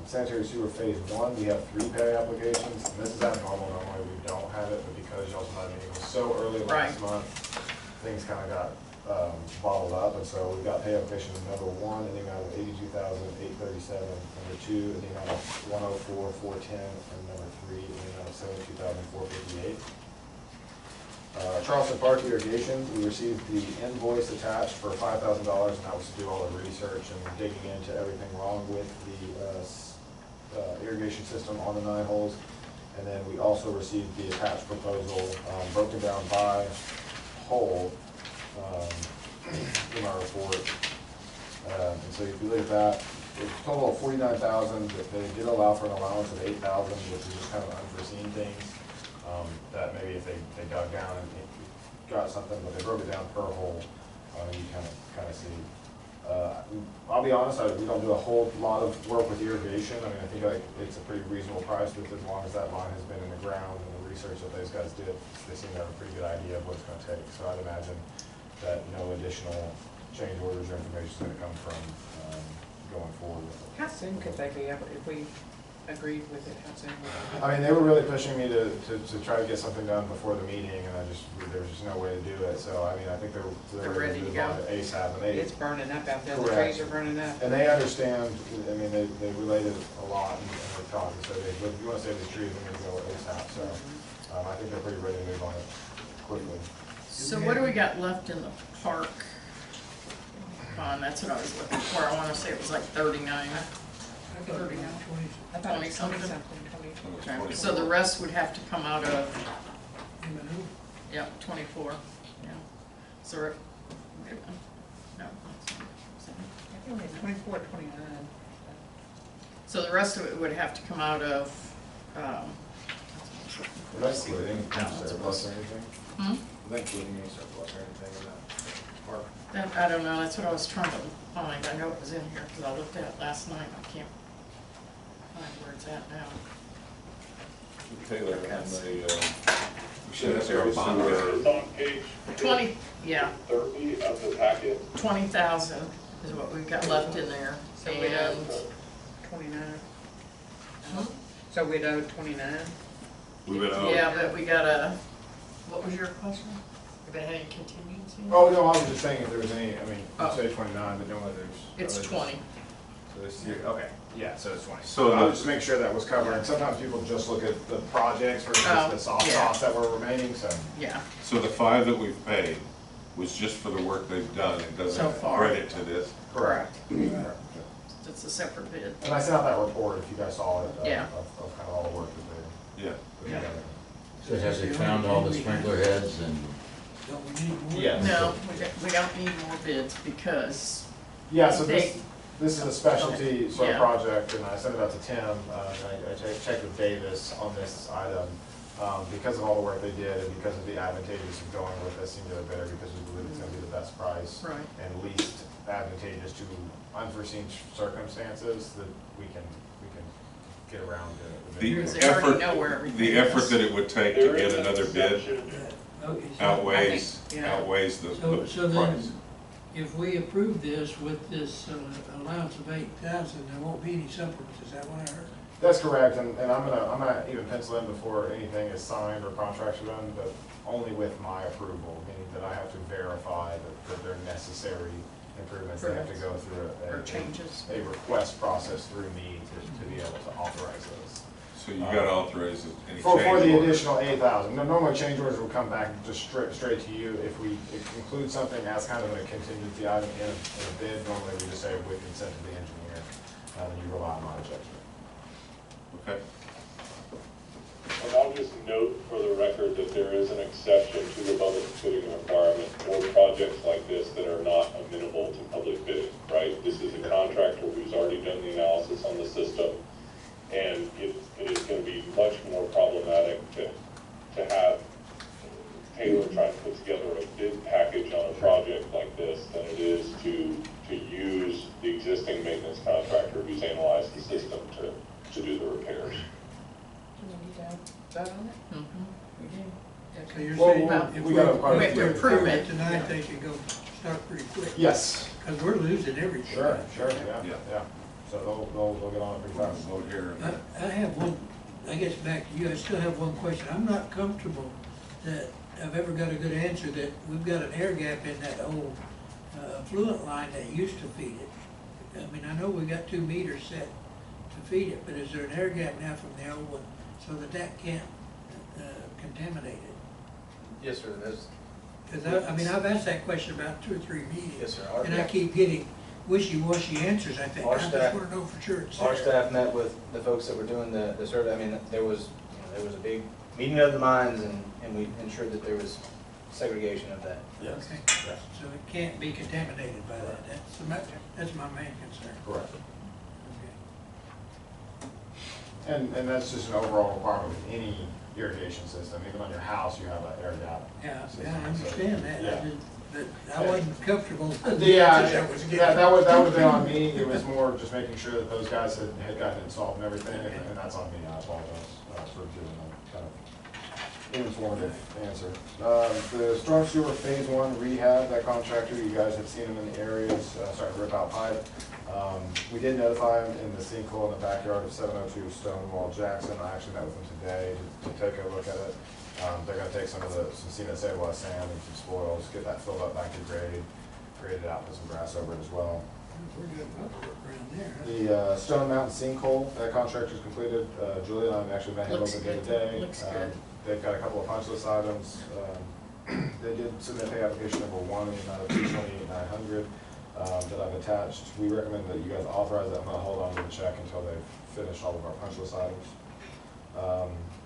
[SPEAKER 11] Sanitary sewer phase 1, we have 3 pay applications, and this is abnormal. Normally we don't have it, but because y'all's not meeting was so early last month, things kind of got bottled up, and so we've got pay application number 1 in the amount of $82,837, number 2 in the amount of $104,410, and number 3 in the amount of $72,458. Charleston Park irrigation, we received the invoice attached for $5,000, and that was to do all the research and digging into everything wrong with the irrigation system on the 9 holes. And then we also received the attached proposal, broken down by hole, in our report. And so if you look at that, it's a total of $49,000, but they did allow for an allowance of $8,000, which is just kind of unforeseen things. That maybe if they dug down and got something, but they broke it down per hole, you kind of see. I'll be honest, we don't do a whole lot of work with irrigation. I mean, I think like it's a pretty reasonable price, but as long as that line has been in the ground and the research that those guys did, they seem to have a pretty good idea of what it's going to take. So I'd imagine that no additional change orders or information is going to come from going forward with it.
[SPEAKER 2] How soon could they be able, if we agreed with it, how soon would they?
[SPEAKER 11] I mean, they were really pushing me to try to get something done before the meeting, and there was just no way to do it. So, I mean, I think they're ready to move on it ASAP. And
[SPEAKER 2] It's burning up out there, the
[SPEAKER 11] Correct.
[SPEAKER 2] trees are burning up.
[SPEAKER 11] And they understand, I mean, they related a lot, and they talked, and said, if you want to save these trees, we need to go ASAP. So, I think they're pretty ready to move on it quickly.
[SPEAKER 1] So what do we got left in the park fund? That's what I was looking for. I wanna say it was like 39.
[SPEAKER 2] I thought it was
[SPEAKER 1] 20 something.
[SPEAKER 2] 20.
[SPEAKER 1] Okay. So the rest would have to come out of,
[SPEAKER 4] M&O.
[SPEAKER 1] yeah, 24, yeah. So, we're- wait a minute. No.
[SPEAKER 2] I think it's 24, 29.
[SPEAKER 1] So the rest of it would have to come out of,
[SPEAKER 11] That's including surplus or anything?
[SPEAKER 1] hmm?
[SPEAKER 11] Is that including any surplus or anything in that park?
[SPEAKER 1] That, I don't know, that's what I was trying to find. I know it was in here, because I looked at it last night. I can't find where it's at now.
[SPEAKER 3] Taylor, on the,
[SPEAKER 8] Sanitary sewer.
[SPEAKER 9] It's on page
[SPEAKER 1] 20, yeah,
[SPEAKER 9] 30 of the packet.
[SPEAKER 1] 20,000 is what we've got left in there.
[SPEAKER 2] So we
[SPEAKER 1] And,
[SPEAKER 2] 29.
[SPEAKER 1] Hmm?
[SPEAKER 2] So we'd owe 29?
[SPEAKER 8] We've been owed.
[SPEAKER 1] yeah, but we gotta, What was your question? If it had any contingency?
[SPEAKER 11] Oh, no, I was just saying if there was any, I mean,
[SPEAKER 1] Oh.
[SPEAKER 11] you say 29, but no others.
[SPEAKER 1] It's
[SPEAKER 11] others.
[SPEAKER 1] 20.
[SPEAKER 11] So this year, okay, yeah, so it's 20.
[SPEAKER 8] So
[SPEAKER 11] I
[SPEAKER 8] the-
[SPEAKER 11] was just making sure that was covered, and sometimes people just look at the projects versus
[SPEAKER 1] Oh,
[SPEAKER 11] the soft
[SPEAKER 1] yeah.
[SPEAKER 11] costs that were remaining, so.
[SPEAKER 1] Yeah,
[SPEAKER 8] So the 5 that we've paid was just for the work they've done, it
[SPEAKER 1] So
[SPEAKER 8] doesn't
[SPEAKER 1] far.
[SPEAKER 8] credit to this?
[SPEAKER 1] correct.
[SPEAKER 11] Correct.
[SPEAKER 1] It's a separate bid.
[SPEAKER 11] And I sent out that report, if you guys saw it,
[SPEAKER 1] Yeah.
[SPEAKER 11] of kind of all the work that
[SPEAKER 8] Yeah.
[SPEAKER 11] they put
[SPEAKER 1] Yeah.
[SPEAKER 11] together.
[SPEAKER 5] So have they found all the sprinkler heads and?
[SPEAKER 4] Don't we need more?
[SPEAKER 11] Yes.
[SPEAKER 1] No, we don't need more bids because
[SPEAKER 11] Yeah, so
[SPEAKER 1] They-
[SPEAKER 11] this is a specialty sort of
[SPEAKER 1] Yeah.
[SPEAKER 11] project, and I sent it out to Tim, and I checked with Davis on this item. Because of all the work they did and because of the advantageous of going with this singular bidder, because we believe it's gonna be the best price
[SPEAKER 1] Right.
[SPEAKER 11] and least advantageous to unforeseen circumstances, that we can get around the bid.
[SPEAKER 1] Because they already know where everything
[SPEAKER 8] The effort
[SPEAKER 1] is.
[SPEAKER 8] that it would take to
[SPEAKER 9] There
[SPEAKER 8] get
[SPEAKER 9] is an
[SPEAKER 8] another bid
[SPEAKER 9] exception.
[SPEAKER 4] Okay, so
[SPEAKER 8] outweighs,
[SPEAKER 1] I think, yeah.
[SPEAKER 8] outweighs the
[SPEAKER 4] So
[SPEAKER 8] price.
[SPEAKER 4] then, if we approve this with this allowance of 8,000, there won't be any supplements, is that what I heard?
[SPEAKER 11] That's correct, and I'm gonna even pencil in before anything is signed or contracts are done, but only with my approval, meaning that I have to verify that they're necessary improvements. They have to go through
[SPEAKER 1] Or changes.
[SPEAKER 11] a request process through me to be able to authorize those.
[SPEAKER 8] So you gotta authorize any change
[SPEAKER 11] For the
[SPEAKER 8] order.
[SPEAKER 11] additional 8,000. Now, normally change orders will come back just straight to you. If we include something as kind of a contingency item in a bid, normally we just say with consent of the engineer, and you rely on my judgment.
[SPEAKER 8] Okay.
[SPEAKER 9] And I'll just note for the record that there is an exception to the public bidding requirement for projects like this that are not amenable to public bidding, right? This is a contractor who's already done the analysis on the system, and it is gonna be much more problematic to have Taylor trying to put together a bid package on a project like this than it is to use the existing maintenance contractor who's analyzed the system to do the repairs.
[SPEAKER 1] Mhm.
[SPEAKER 4] So you're
[SPEAKER 11] Well,
[SPEAKER 4] saying
[SPEAKER 1] well,
[SPEAKER 4] if
[SPEAKER 11] we gotta
[SPEAKER 1] we have to approve it.
[SPEAKER 4] tonight, they should go start pretty quick?
[SPEAKER 11] Yes.
[SPEAKER 4] Because we're losing everything.
[SPEAKER 11] Sure,
[SPEAKER 8] Yeah.
[SPEAKER 11] yeah. So they'll get on it pretty fast.
[SPEAKER 8] Vote here and there.
[SPEAKER 4] I have one, I guess back to you, I still have one question. I'm not comfortable that I've ever got a good answer that we've got an air gap in that old affluent line that used to feed it. I mean, I know we got 2 meters set to feed it, but is there an air gap now from the old one so that can't contaminate it?
[SPEAKER 6] Yes, sir, there's,
[SPEAKER 4] Because I mean, I've asked that question about 2 or 3 meetings.
[SPEAKER 6] yes, sir.
[SPEAKER 4] And I keep getting wishy-washy answers, I think.
[SPEAKER 6] Our
[SPEAKER 4] I just
[SPEAKER 6] staff-
[SPEAKER 4] want to know for sure it's
[SPEAKER 6] Our
[SPEAKER 4] there.
[SPEAKER 6] staff met with the folks that were doing the survey. I mean, there was a big meeting of the minds, and we ensured that there was segregation of that.
[SPEAKER 11] Yes.
[SPEAKER 4] Okay, so it can't be contaminated by that, that's my main concern.
[SPEAKER 11] Correct.
[SPEAKER 4] Okay.
[SPEAKER 11] And that's just an overall requirement with any irrigation system. Even on your house, you have an air gap.
[SPEAKER 4] Yeah,
[SPEAKER 11] system.
[SPEAKER 4] yeah, I understand that,
[SPEAKER 11] Yeah.
[SPEAKER 4] but I wasn't comfortable with the
[SPEAKER 11] Yeah,
[SPEAKER 4] answers I was getting.
[SPEAKER 11] that would have been on me. It was more just making sure that those guys had gotten it installed and everything, and that's on me. I apologize for giving a kind of informative answer. The storm sewer phase 1 rehab, that contractor, you guys have seen him in the areas, starting to rip out pipe. We did notify him in the sinkhole in the backyard of 702 Stonewall Jackson. I actually met with him today to take a look at it. They're gonna take some cement stabilized sand and some spoils, get that filled up back to grade it out, put some grass over it as well.
[SPEAKER 4] We're doing a lot of work around there, huh?
[SPEAKER 11] The Stone Mountain sinkhole, that contractor's completed. Julie and I actually met him
[SPEAKER 1] Looks
[SPEAKER 11] over the other
[SPEAKER 1] good.
[SPEAKER 11] day.
[SPEAKER 1] Looks good.
[SPEAKER 11] They've got a couple of punch list items. They did submit pay application number 1 in the amount of $228,900 that I've attached. We recommend that you guys authorize that. I'm gonna hold on to the check until they've finished all of our punch list items.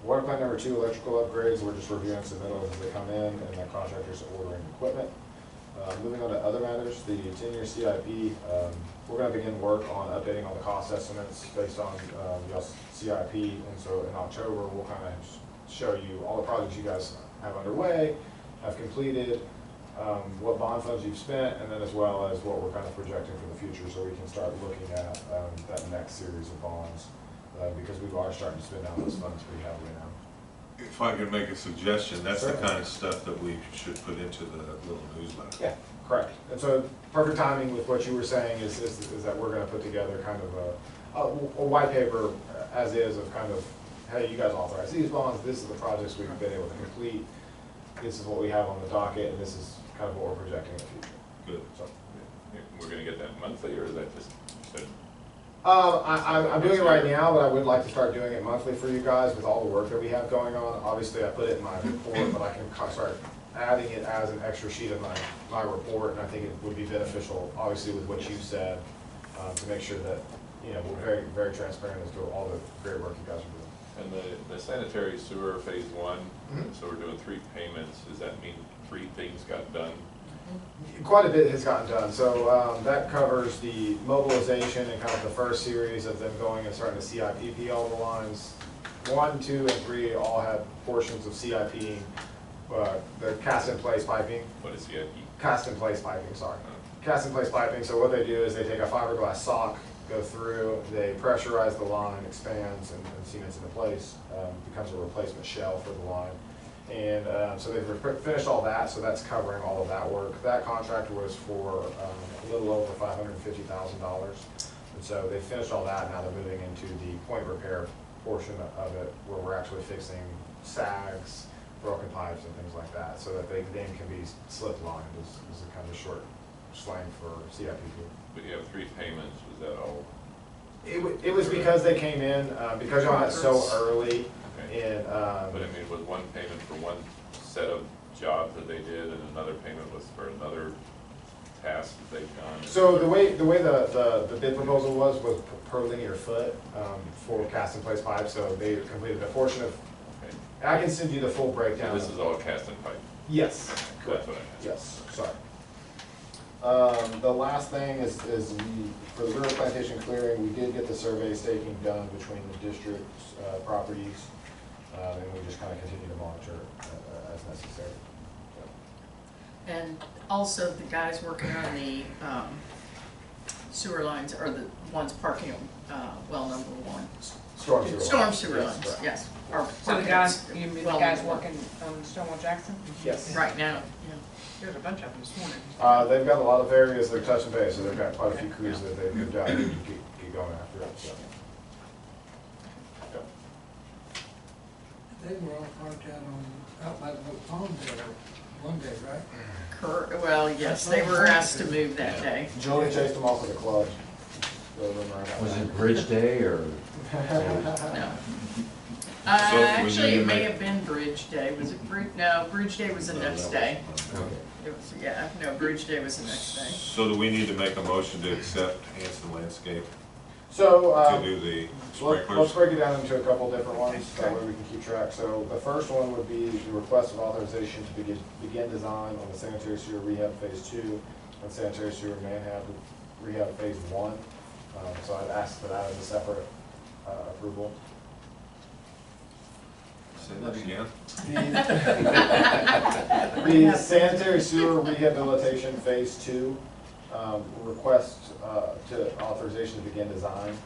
[SPEAKER 11] Water plant number 2, electrical upgrades, we're just reviewing submittals as they come in, and the contractors are ordering equipment. Moving on to other matters, the 10-year CIP, we're gonna begin work on updating all the cost estimates based on y'all's CIP, and so in October, we'll kind of show you all the projects you guys have underway, have completed, what bond funds you've spent, and then as well as what we're kind of projecting for the future, so we can start looking at that next series of bonds, because we are starting to spend down those funds pretty heavily now.
[SPEAKER 8] If I could make a suggestion, that's the
[SPEAKER 11] Certainly.
[SPEAKER 8] kind of stuff that we should put into the little newsletter.
[SPEAKER 11] Yeah, correct. And so perfect timing with what you were saying is that we're gonna put together kind of a white paper as is of kind of, hey, you guys authorize these bonds, this is the projects we've been able to complete. this is what we have on the docket, and this is kind of what we're projecting in the future.
[SPEAKER 3] Good.
[SPEAKER 11] So,
[SPEAKER 3] We're gonna get that monthly, or is that just, said,
[SPEAKER 11] I'm doing it right now, but I would like to start doing it monthly for you guys with all the work that we have going on. Obviously, I put it in my report, but I can start adding it as an extra sheet of my report, and I think it would be beneficial, obviously with what you said, to make sure that, you know, we're very, very transparent as to all the great work you guys are doing.
[SPEAKER 3] and the sanitary sewer phase one,
[SPEAKER 11] Mhm.
[SPEAKER 3] so we're doing 3 payments, does that mean 3 things got done?
[SPEAKER 11] Quite a bit has gotten done, so that covers the mobilization and kind of the first series of them going and starting to CIPP all the lines. 1, 2, and 3 all have portions of CIP, the cast-in-place piping,
[SPEAKER 3] What is CIP?
[SPEAKER 11] cast-in-place piping, sorry. Cast-in-place piping, so what they do is they take a fiberglass sock, go through, they pressurize the line, expands, and cements into place, becomes a replacement shell for the line. And so they've finished all that, so that's covering all of that work. That contract was for a little over $550,000. And so they finished all that, now they're moving into the point repair portion of it, where we're actually fixing sags, broken pipes, and things like that, so that they then can be slip lined, is a kind of short slang for CIPP.
[SPEAKER 3] But you have 3 payments, was that all?
[SPEAKER 11] It was because they came in, because y'all had so early,
[SPEAKER 3] Okay.
[SPEAKER 11] and,
[SPEAKER 3] But I mean, was one payment for one set of jobs that they did, and another payment was for another task that they've done?
[SPEAKER 11] so the way the bid proposal was per linear foot, for cast-in-place pipes, so they completed a portion of,
[SPEAKER 3] Okay.
[SPEAKER 11] I can send you the full
[SPEAKER 3] So
[SPEAKER 11] breakdown.
[SPEAKER 3] this is all cast in pipe?
[SPEAKER 11] Yes,
[SPEAKER 3] That's
[SPEAKER 11] correct,
[SPEAKER 3] what I meant.
[SPEAKER 11] yes, sorry. The last thing is for the river plantation clearing, we did get the survey staking done between the district's properties, and we just kind of continue to monitor as necessary.
[SPEAKER 1] And also the guys working on the sewer lines, or the ones parking on well number 1.
[SPEAKER 11] Storm sewer.
[SPEAKER 1] Storm
[SPEAKER 11] lines.
[SPEAKER 1] sewer
[SPEAKER 11] Yes,
[SPEAKER 1] lines,
[SPEAKER 11] correct.
[SPEAKER 1] yes. Or
[SPEAKER 2] So the
[SPEAKER 1] parking
[SPEAKER 2] guys,
[SPEAKER 1] on
[SPEAKER 2] you mean the
[SPEAKER 1] well
[SPEAKER 2] guys
[SPEAKER 1] number 1.
[SPEAKER 2] working on Stonewall Jackson?
[SPEAKER 11] Yes.
[SPEAKER 1] Right now, yeah.
[SPEAKER 2] There's a bunch of them this morning.
[SPEAKER 11] They've got a lot of areas they're touching base, so they've got quite a few crews that they've moved out to keep going after it, so.
[SPEAKER 4] They were all parked out by the old pond there one day, right?
[SPEAKER 1] Well, yes, they were asked to move that day.
[SPEAKER 11] Julie chased them off with a club. Drove them right out.
[SPEAKER 5] Was it Bridge Day or?
[SPEAKER 1] No.
[SPEAKER 8] So when
[SPEAKER 1] Actually,
[SPEAKER 8] you
[SPEAKER 1] it may
[SPEAKER 8] make-
[SPEAKER 1] have been Bridge Day. Was it Bridge? No, Bridge Day was the next day.
[SPEAKER 5] Okay.
[SPEAKER 1] It was, yeah, no, Bridge Day was the next day.
[SPEAKER 8] So do we need to make a motion to accept Hanson Landscape
[SPEAKER 11] So,
[SPEAKER 8] to do the
[SPEAKER 11] let's
[SPEAKER 8] sprinklers?
[SPEAKER 11] break it down into a couple different ones, that way we can keep track. So the first one would be the request of authorization to begin design on the sanitary sewer rehab phase 2 and sanitary sewer manhole rehab phase 1. So I'd ask for that as a separate approval.
[SPEAKER 8] Say that again?
[SPEAKER 11] The sanitary sewer rehabilitation phase 2, request to authorization to begin design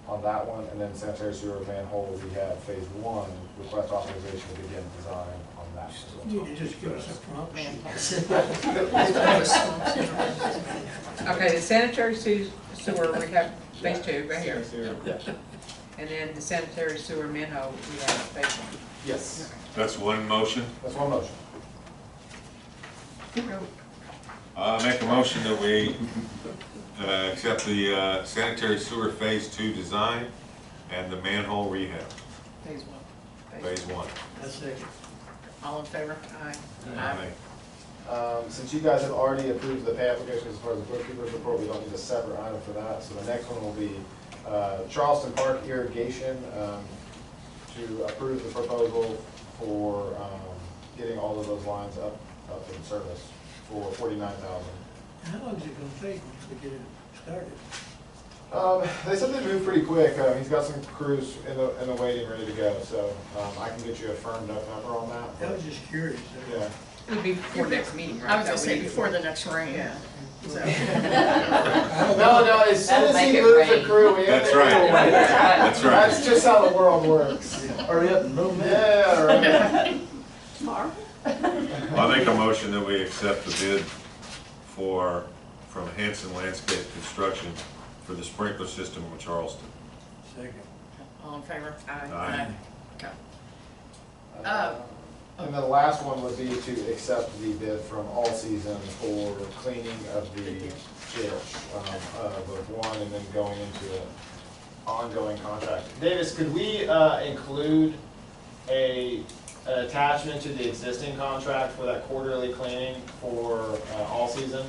[SPEAKER 11] on that one, and then sanitary sewer manhole rehab phase 1, request authorization to begin design on that.
[SPEAKER 4] You need to just give us a prompt.
[SPEAKER 2] Okay, the sanitary sewer rehab phase 2, right here. And then the sanitary sewer manhole rehab phase 1.
[SPEAKER 11] Yes,
[SPEAKER 8] That's one motion.
[SPEAKER 11] that's one motion.
[SPEAKER 8] Make a motion that we accept the sanitary sewer phase 2 design and the manhole rehab,
[SPEAKER 1] Phase 1.
[SPEAKER 8] phase 1.
[SPEAKER 4] That's it.
[SPEAKER 1] All in favor? Aye.
[SPEAKER 11] Since you guys have already approved the pay application as far as the bookkeeper's report, we don't need a separate item for that. So the next one will be Charleston Park irrigation, to approve the proposal for getting all of those lines up in service for $49,000.
[SPEAKER 4] How long is it gonna take once we get it started?
[SPEAKER 11] They said they moved pretty quick. He's got some crews in the waiting, ready to go. So I can get you a firmed up number on that.
[SPEAKER 4] I was just curious.
[SPEAKER 11] Yeah.
[SPEAKER 2] It would be before next meeting, right?
[SPEAKER 1] I was gonna
[SPEAKER 2] That
[SPEAKER 1] say
[SPEAKER 2] we-
[SPEAKER 1] before the next rain.
[SPEAKER 2] Yeah.
[SPEAKER 1] So,
[SPEAKER 11] No, as soon as he moves the crew in.
[SPEAKER 8] That's
[SPEAKER 11] it
[SPEAKER 8] right.
[SPEAKER 11] will wait.
[SPEAKER 8] That's right.
[SPEAKER 11] That's just how the world works.
[SPEAKER 4] Hurry up and move it.
[SPEAKER 11] Yeah, right.
[SPEAKER 7] Tomorrow?
[SPEAKER 8] I make a motion that we accept the bid from Hanson Landscape Construction for the sprinkler system in Charleston.
[SPEAKER 4] Second.
[SPEAKER 1] all in favor?
[SPEAKER 2] Aye.
[SPEAKER 8] Aye.
[SPEAKER 1] Okay.
[SPEAKER 11] And then the last one would be to accept the bid from All Season for cleaning of the ditch, of one, and then going into an ongoing contract. Davis, could we, include an attachment to the existing contract for that quarterly cleaning for, All Season?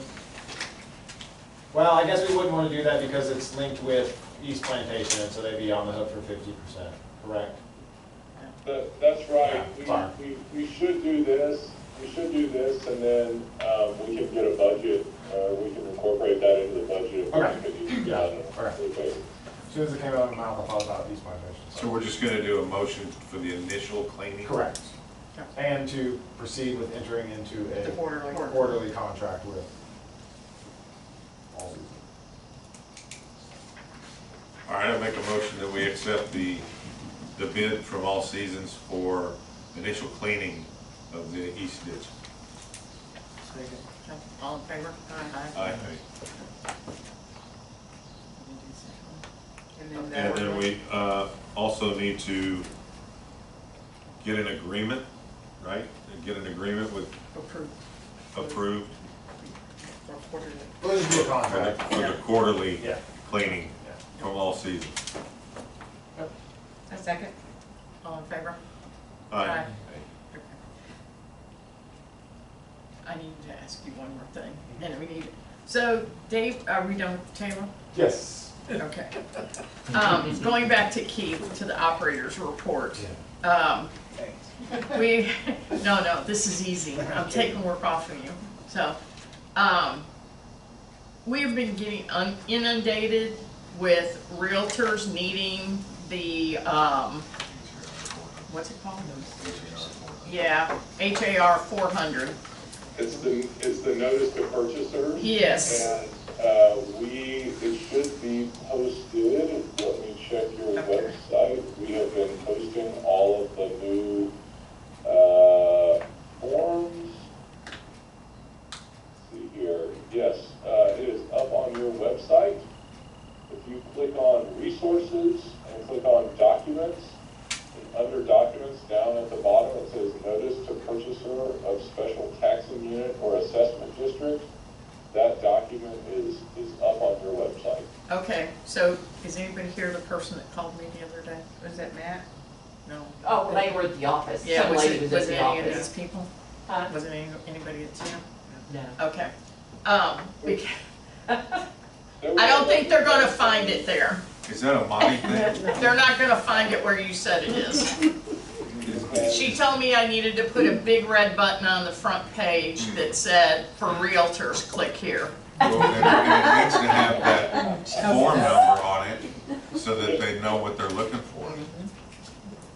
[SPEAKER 11] Well, I guess we wouldn't want to do that because it's linked with East Plantation, and so they'd be on the hook for 50%, correct?
[SPEAKER 9] That's right.
[SPEAKER 11] Fine.
[SPEAKER 9] We should do this, and then, we can get a budget, we can incorporate that into the budget. If
[SPEAKER 11] Okay.
[SPEAKER 9] we need to
[SPEAKER 11] Yeah.
[SPEAKER 9] on a
[SPEAKER 11] Okay.
[SPEAKER 9] monthly basis.
[SPEAKER 11] As soon as it came out of my mouth, I thought about East Plantation.
[SPEAKER 8] So we're just gonna do a motion for the initial cleaning?
[SPEAKER 11] Correct. And to proceed with entering into
[SPEAKER 2] The
[SPEAKER 11] a quarterly contract with All Season.
[SPEAKER 8] All right, I make a motion that we accept the bid from All Seasons for initial cleaning of the east ditch.
[SPEAKER 4] Second.
[SPEAKER 1] All in favor?
[SPEAKER 8] Aye.
[SPEAKER 2] And
[SPEAKER 8] And
[SPEAKER 2] then
[SPEAKER 8] then we also need to get an agreement, right? Get an agreement with
[SPEAKER 1] Approved.
[SPEAKER 8] approved
[SPEAKER 1] For quarterly.
[SPEAKER 11] We'll just do a
[SPEAKER 8] for
[SPEAKER 11] contract.
[SPEAKER 8] the quarterly
[SPEAKER 11] Yeah.
[SPEAKER 8] cleaning from All Seasons.
[SPEAKER 2] a second?
[SPEAKER 1] All in favor?
[SPEAKER 8] Aye.
[SPEAKER 1] I need to ask you one more thing, and we need, so Dave, are we done with Taylor?
[SPEAKER 11] Yes.
[SPEAKER 1] Okay. Going back to Keith, to the operator's report. We, no, this is easy. I'm taking work off of you. So, we have been getting inundated with realtors needing the, what's it called? Yeah, HAR 400.
[SPEAKER 9] It's the notice to purchasers.
[SPEAKER 1] Yes.
[SPEAKER 9] And, it should be posted, let me check your website. We have been posting all of the new, forms. Let's see here, yes, it is up on your website. If you click on resources and click on documents, and under documents down at the bottom, it says notice to purchaser of special taxing unit or assessment district. That document is up on your website.
[SPEAKER 1] Okay, so is anybody here the person that called me the other day?
[SPEAKER 2] Was that Matt?
[SPEAKER 1] No.
[SPEAKER 12] Oh, they were at the office.
[SPEAKER 1] Yeah,
[SPEAKER 12] Some
[SPEAKER 1] was
[SPEAKER 12] lady
[SPEAKER 1] it,
[SPEAKER 12] was
[SPEAKER 1] was
[SPEAKER 12] at
[SPEAKER 1] it
[SPEAKER 12] the
[SPEAKER 1] any of
[SPEAKER 12] office.
[SPEAKER 1] these people?
[SPEAKER 12] Huh?
[SPEAKER 1] Was it anybody at Tim?
[SPEAKER 12] No.
[SPEAKER 1] Okay. I don't think they're gonna find it there.
[SPEAKER 8] Is that a Monty thing?
[SPEAKER 1] They're not gonna find it where you said it is. She told me I needed to put a big red button on the front page that said, for realtors, click here.
[SPEAKER 8] Well, and it needs to have that form number on it so that they know what they're looking for.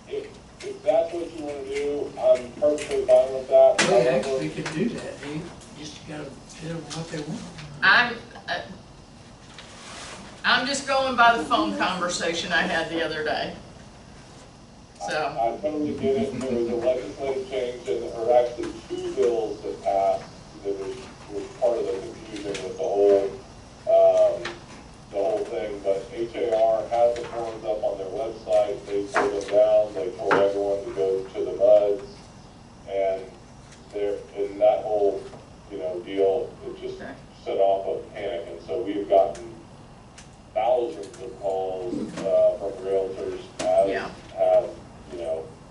[SPEAKER 9] If that's what you wanna do, I'm perfectly fine with that.
[SPEAKER 4] They actually can do that. You just gotta tell them what they want.
[SPEAKER 1] I'm just going by the phone conversation I had the other day. So,
[SPEAKER 9] I totally get it. There was a legislative change, and there are actually two bills that passed that was part of the confusion with the whole thing. But HAR has the forms up on their website. They pulled them down. They told everyone to go to the MUDs. And there, in that whole, deal, it just set off a panic. And so we've gotten thousands of calls from realtors, as have,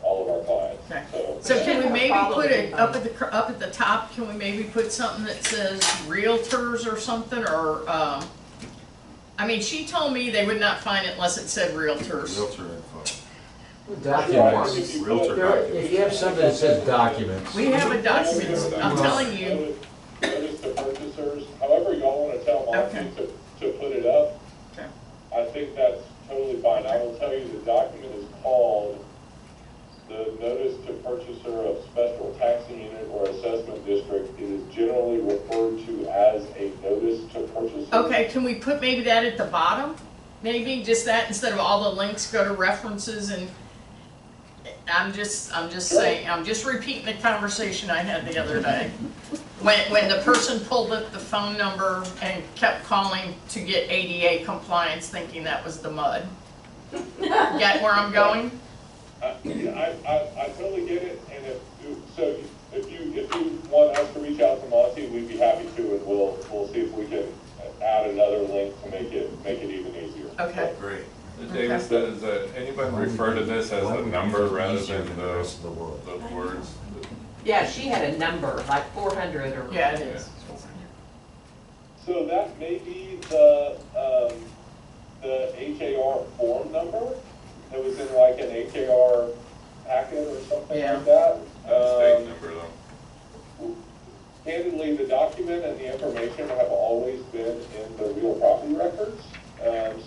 [SPEAKER 9] all of our clients.
[SPEAKER 1] okay. So can we maybe put it up at the top, can we maybe put something that says realtors or something, or, I mean, she told me they would not find it unless it said realtors.
[SPEAKER 8] Realtor info.
[SPEAKER 5] Documents.
[SPEAKER 8] Realtor
[SPEAKER 5] If you have something that says documents.
[SPEAKER 1] We have a document, I'm telling you.
[SPEAKER 9] Notice to purchasers, however y'all wanna tell Monty to put it up.
[SPEAKER 1] Okay.
[SPEAKER 9] I think that's totally fine. I will tell you the document is called the Notice to Purchaser of Special Taxing Unit or Assessment District. It is generally referred to as a Notice to Purchaser.
[SPEAKER 1] Okay, can we put maybe that at the bottom? Maybe just that, instead of all the links go to references, and I'm just saying, I'm just repeating the conversation I had the other day. When the person pulled up the phone number and kept calling to get ADA compliance, thinking that was the MUD. Get where I'm going?
[SPEAKER 9] I totally get it, and if So if you want us to reach out to Monty, we'd be happy to, and we'll see if we can add another link to make it even easier.
[SPEAKER 1] Okay.
[SPEAKER 8] Great.
[SPEAKER 3] David, does anybody refer to this as a number rather than
[SPEAKER 5] the rest of the world?
[SPEAKER 3] the words?
[SPEAKER 12] Yeah, she had a number, like 400 or.
[SPEAKER 1] Yeah, it is.
[SPEAKER 9] So that may be the HAR form number that was in like an HAR packet or something
[SPEAKER 1] Yeah.
[SPEAKER 9] like that.
[SPEAKER 3] State number though.
[SPEAKER 9] Candidly, the document and the information have always been in the real property records.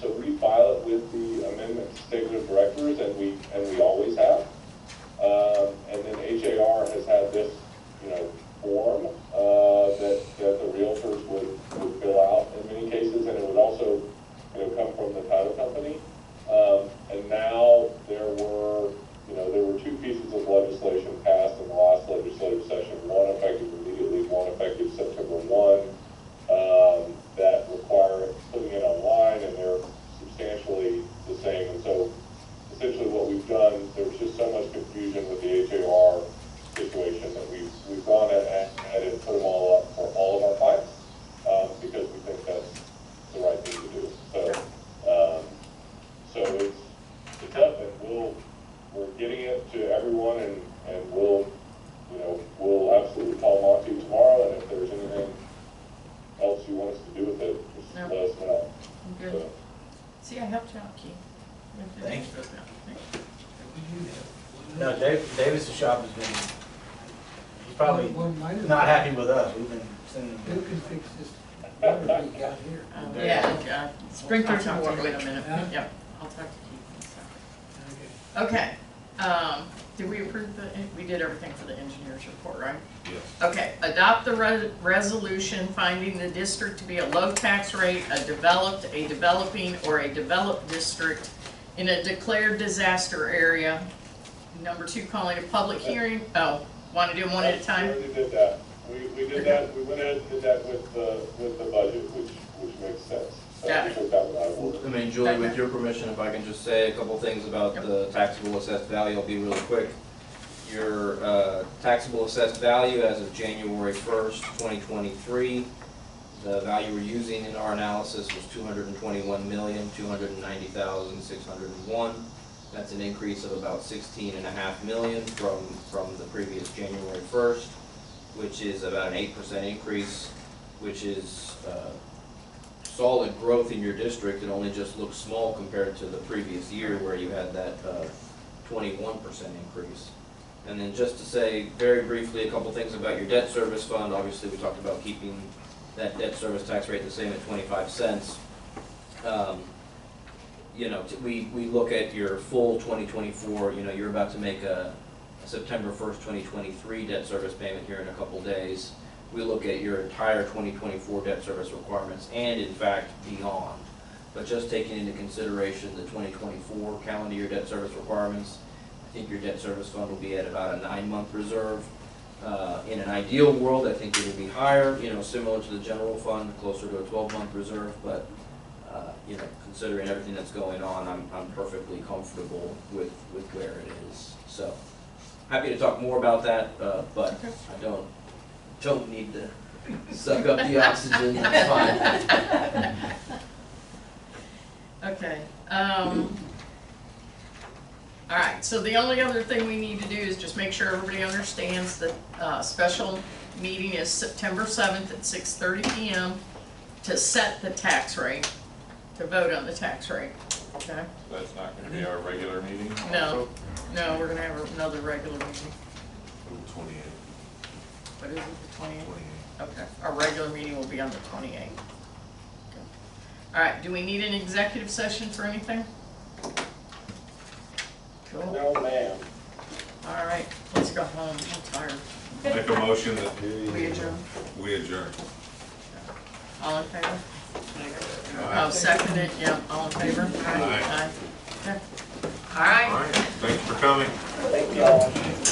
[SPEAKER 9] So we file it with the amendment statement of directors, and we always have. And then HAR has had this, form that the realtors would fill out in many cases, and it would also, come from the title company. And now there were two pieces of legislation passed in the last legislative session, one effective immediately, one effective September 1, that require putting it online, and they're substantially the same. And so essentially what we've done, there was just so much confusion with the HAR situation that we've gone ahead and put them all up for all of our clients, because we think that's the right thing to do. So it's up, and we're getting it to everyone, and we'll absolutely call Monty tomorrow, and if there's anything else you want us to do with it, just
[SPEAKER 1] No.
[SPEAKER 9] let us know.
[SPEAKER 1] Good.
[SPEAKER 9] So,
[SPEAKER 1] See, I helped you out, Keith.
[SPEAKER 6] Thank
[SPEAKER 1] you.
[SPEAKER 6] No, Davis' shop has been, he's probably
[SPEAKER 4] Well, might as
[SPEAKER 6] not
[SPEAKER 4] well.
[SPEAKER 6] happy with us. We've been sending
[SPEAKER 4] Who
[SPEAKER 6] him.
[SPEAKER 4] can fix this water leak out here?
[SPEAKER 1] Yeah, sprinklers and water, wait a minute.
[SPEAKER 4] Huh?
[SPEAKER 1] Yep, I'll talk to Keith in a second. Okay, did we approve we did everything for the engineer's report, right?
[SPEAKER 8] Yes.
[SPEAKER 1] Okay, adopt the resolution finding the district to be a low tax rate, a developing, or a developed district in a declared disaster area. Number 2, calling a public hearing. Oh, want to do them one at a time?
[SPEAKER 9] We already did that. We did that, we went ahead and did that with the budget, which makes sense. So
[SPEAKER 1] Got
[SPEAKER 9] we
[SPEAKER 1] it.
[SPEAKER 9] took that one out of order.
[SPEAKER 10] I mean, Julie, with your permission, if I can just say a couple things about the taxable assessed value, I'll be really quick. Your taxable assessed value as of January 1st, 2023, the value we're using in our analysis was $221,290,601. That's an increase of about $16.5 million from the previous January 1st, which is about an 8% increase, which is solid growth in your district. It only just looks small compared to the previous year where you had that 21% increase. And then just to say very briefly a couple things about your debt service fund. Obviously, we talked about keeping that debt service tax rate the same at 25 cents. We look at your full 2024, you're about to make a September 1st, 2023 debt service payment here in a couple days. We look at your entire 2024 debt service requirements and in fact beyond. But just taking into consideration the 2024 calendar year debt service requirements, I think your debt service fund will be at about a 9-month reserve. In an ideal world, I think it would be higher, similar to the general fund, closer to a 12-month reserve, but considering everything that's going on, I'm perfectly comfortable with where it is. So, happy to talk more about that, but I don't need to suck up the oxygen. That's fine.
[SPEAKER 1] Okay, all right, so the only other thing we need to do is just make sure everybody understands that special meeting is September 7th at 6:30 p.m. to set the tax rate, to vote on the tax rate, okay?
[SPEAKER 3] That's not gonna be our regular meeting
[SPEAKER 1] No,
[SPEAKER 3] also?
[SPEAKER 1] no, we're gonna have another regular meeting.
[SPEAKER 8] 28.
[SPEAKER 1] What is it, the 28th? Okay, our regular meeting will be on the 28th. Okay. All right, do we need an executive session for anything? Cool.
[SPEAKER 9] No, ma'am.
[SPEAKER 1] All right, let's go home, I'm tired.
[SPEAKER 8] Make a motion that
[SPEAKER 1] We adjourn.
[SPEAKER 8] we adjourn.
[SPEAKER 1] All in favor? Oh, second it, yeah, all in favor?
[SPEAKER 8] Aye.
[SPEAKER 1] Okay. All right.
[SPEAKER 8] All right, thanks for coming.
[SPEAKER 9] Thank you all.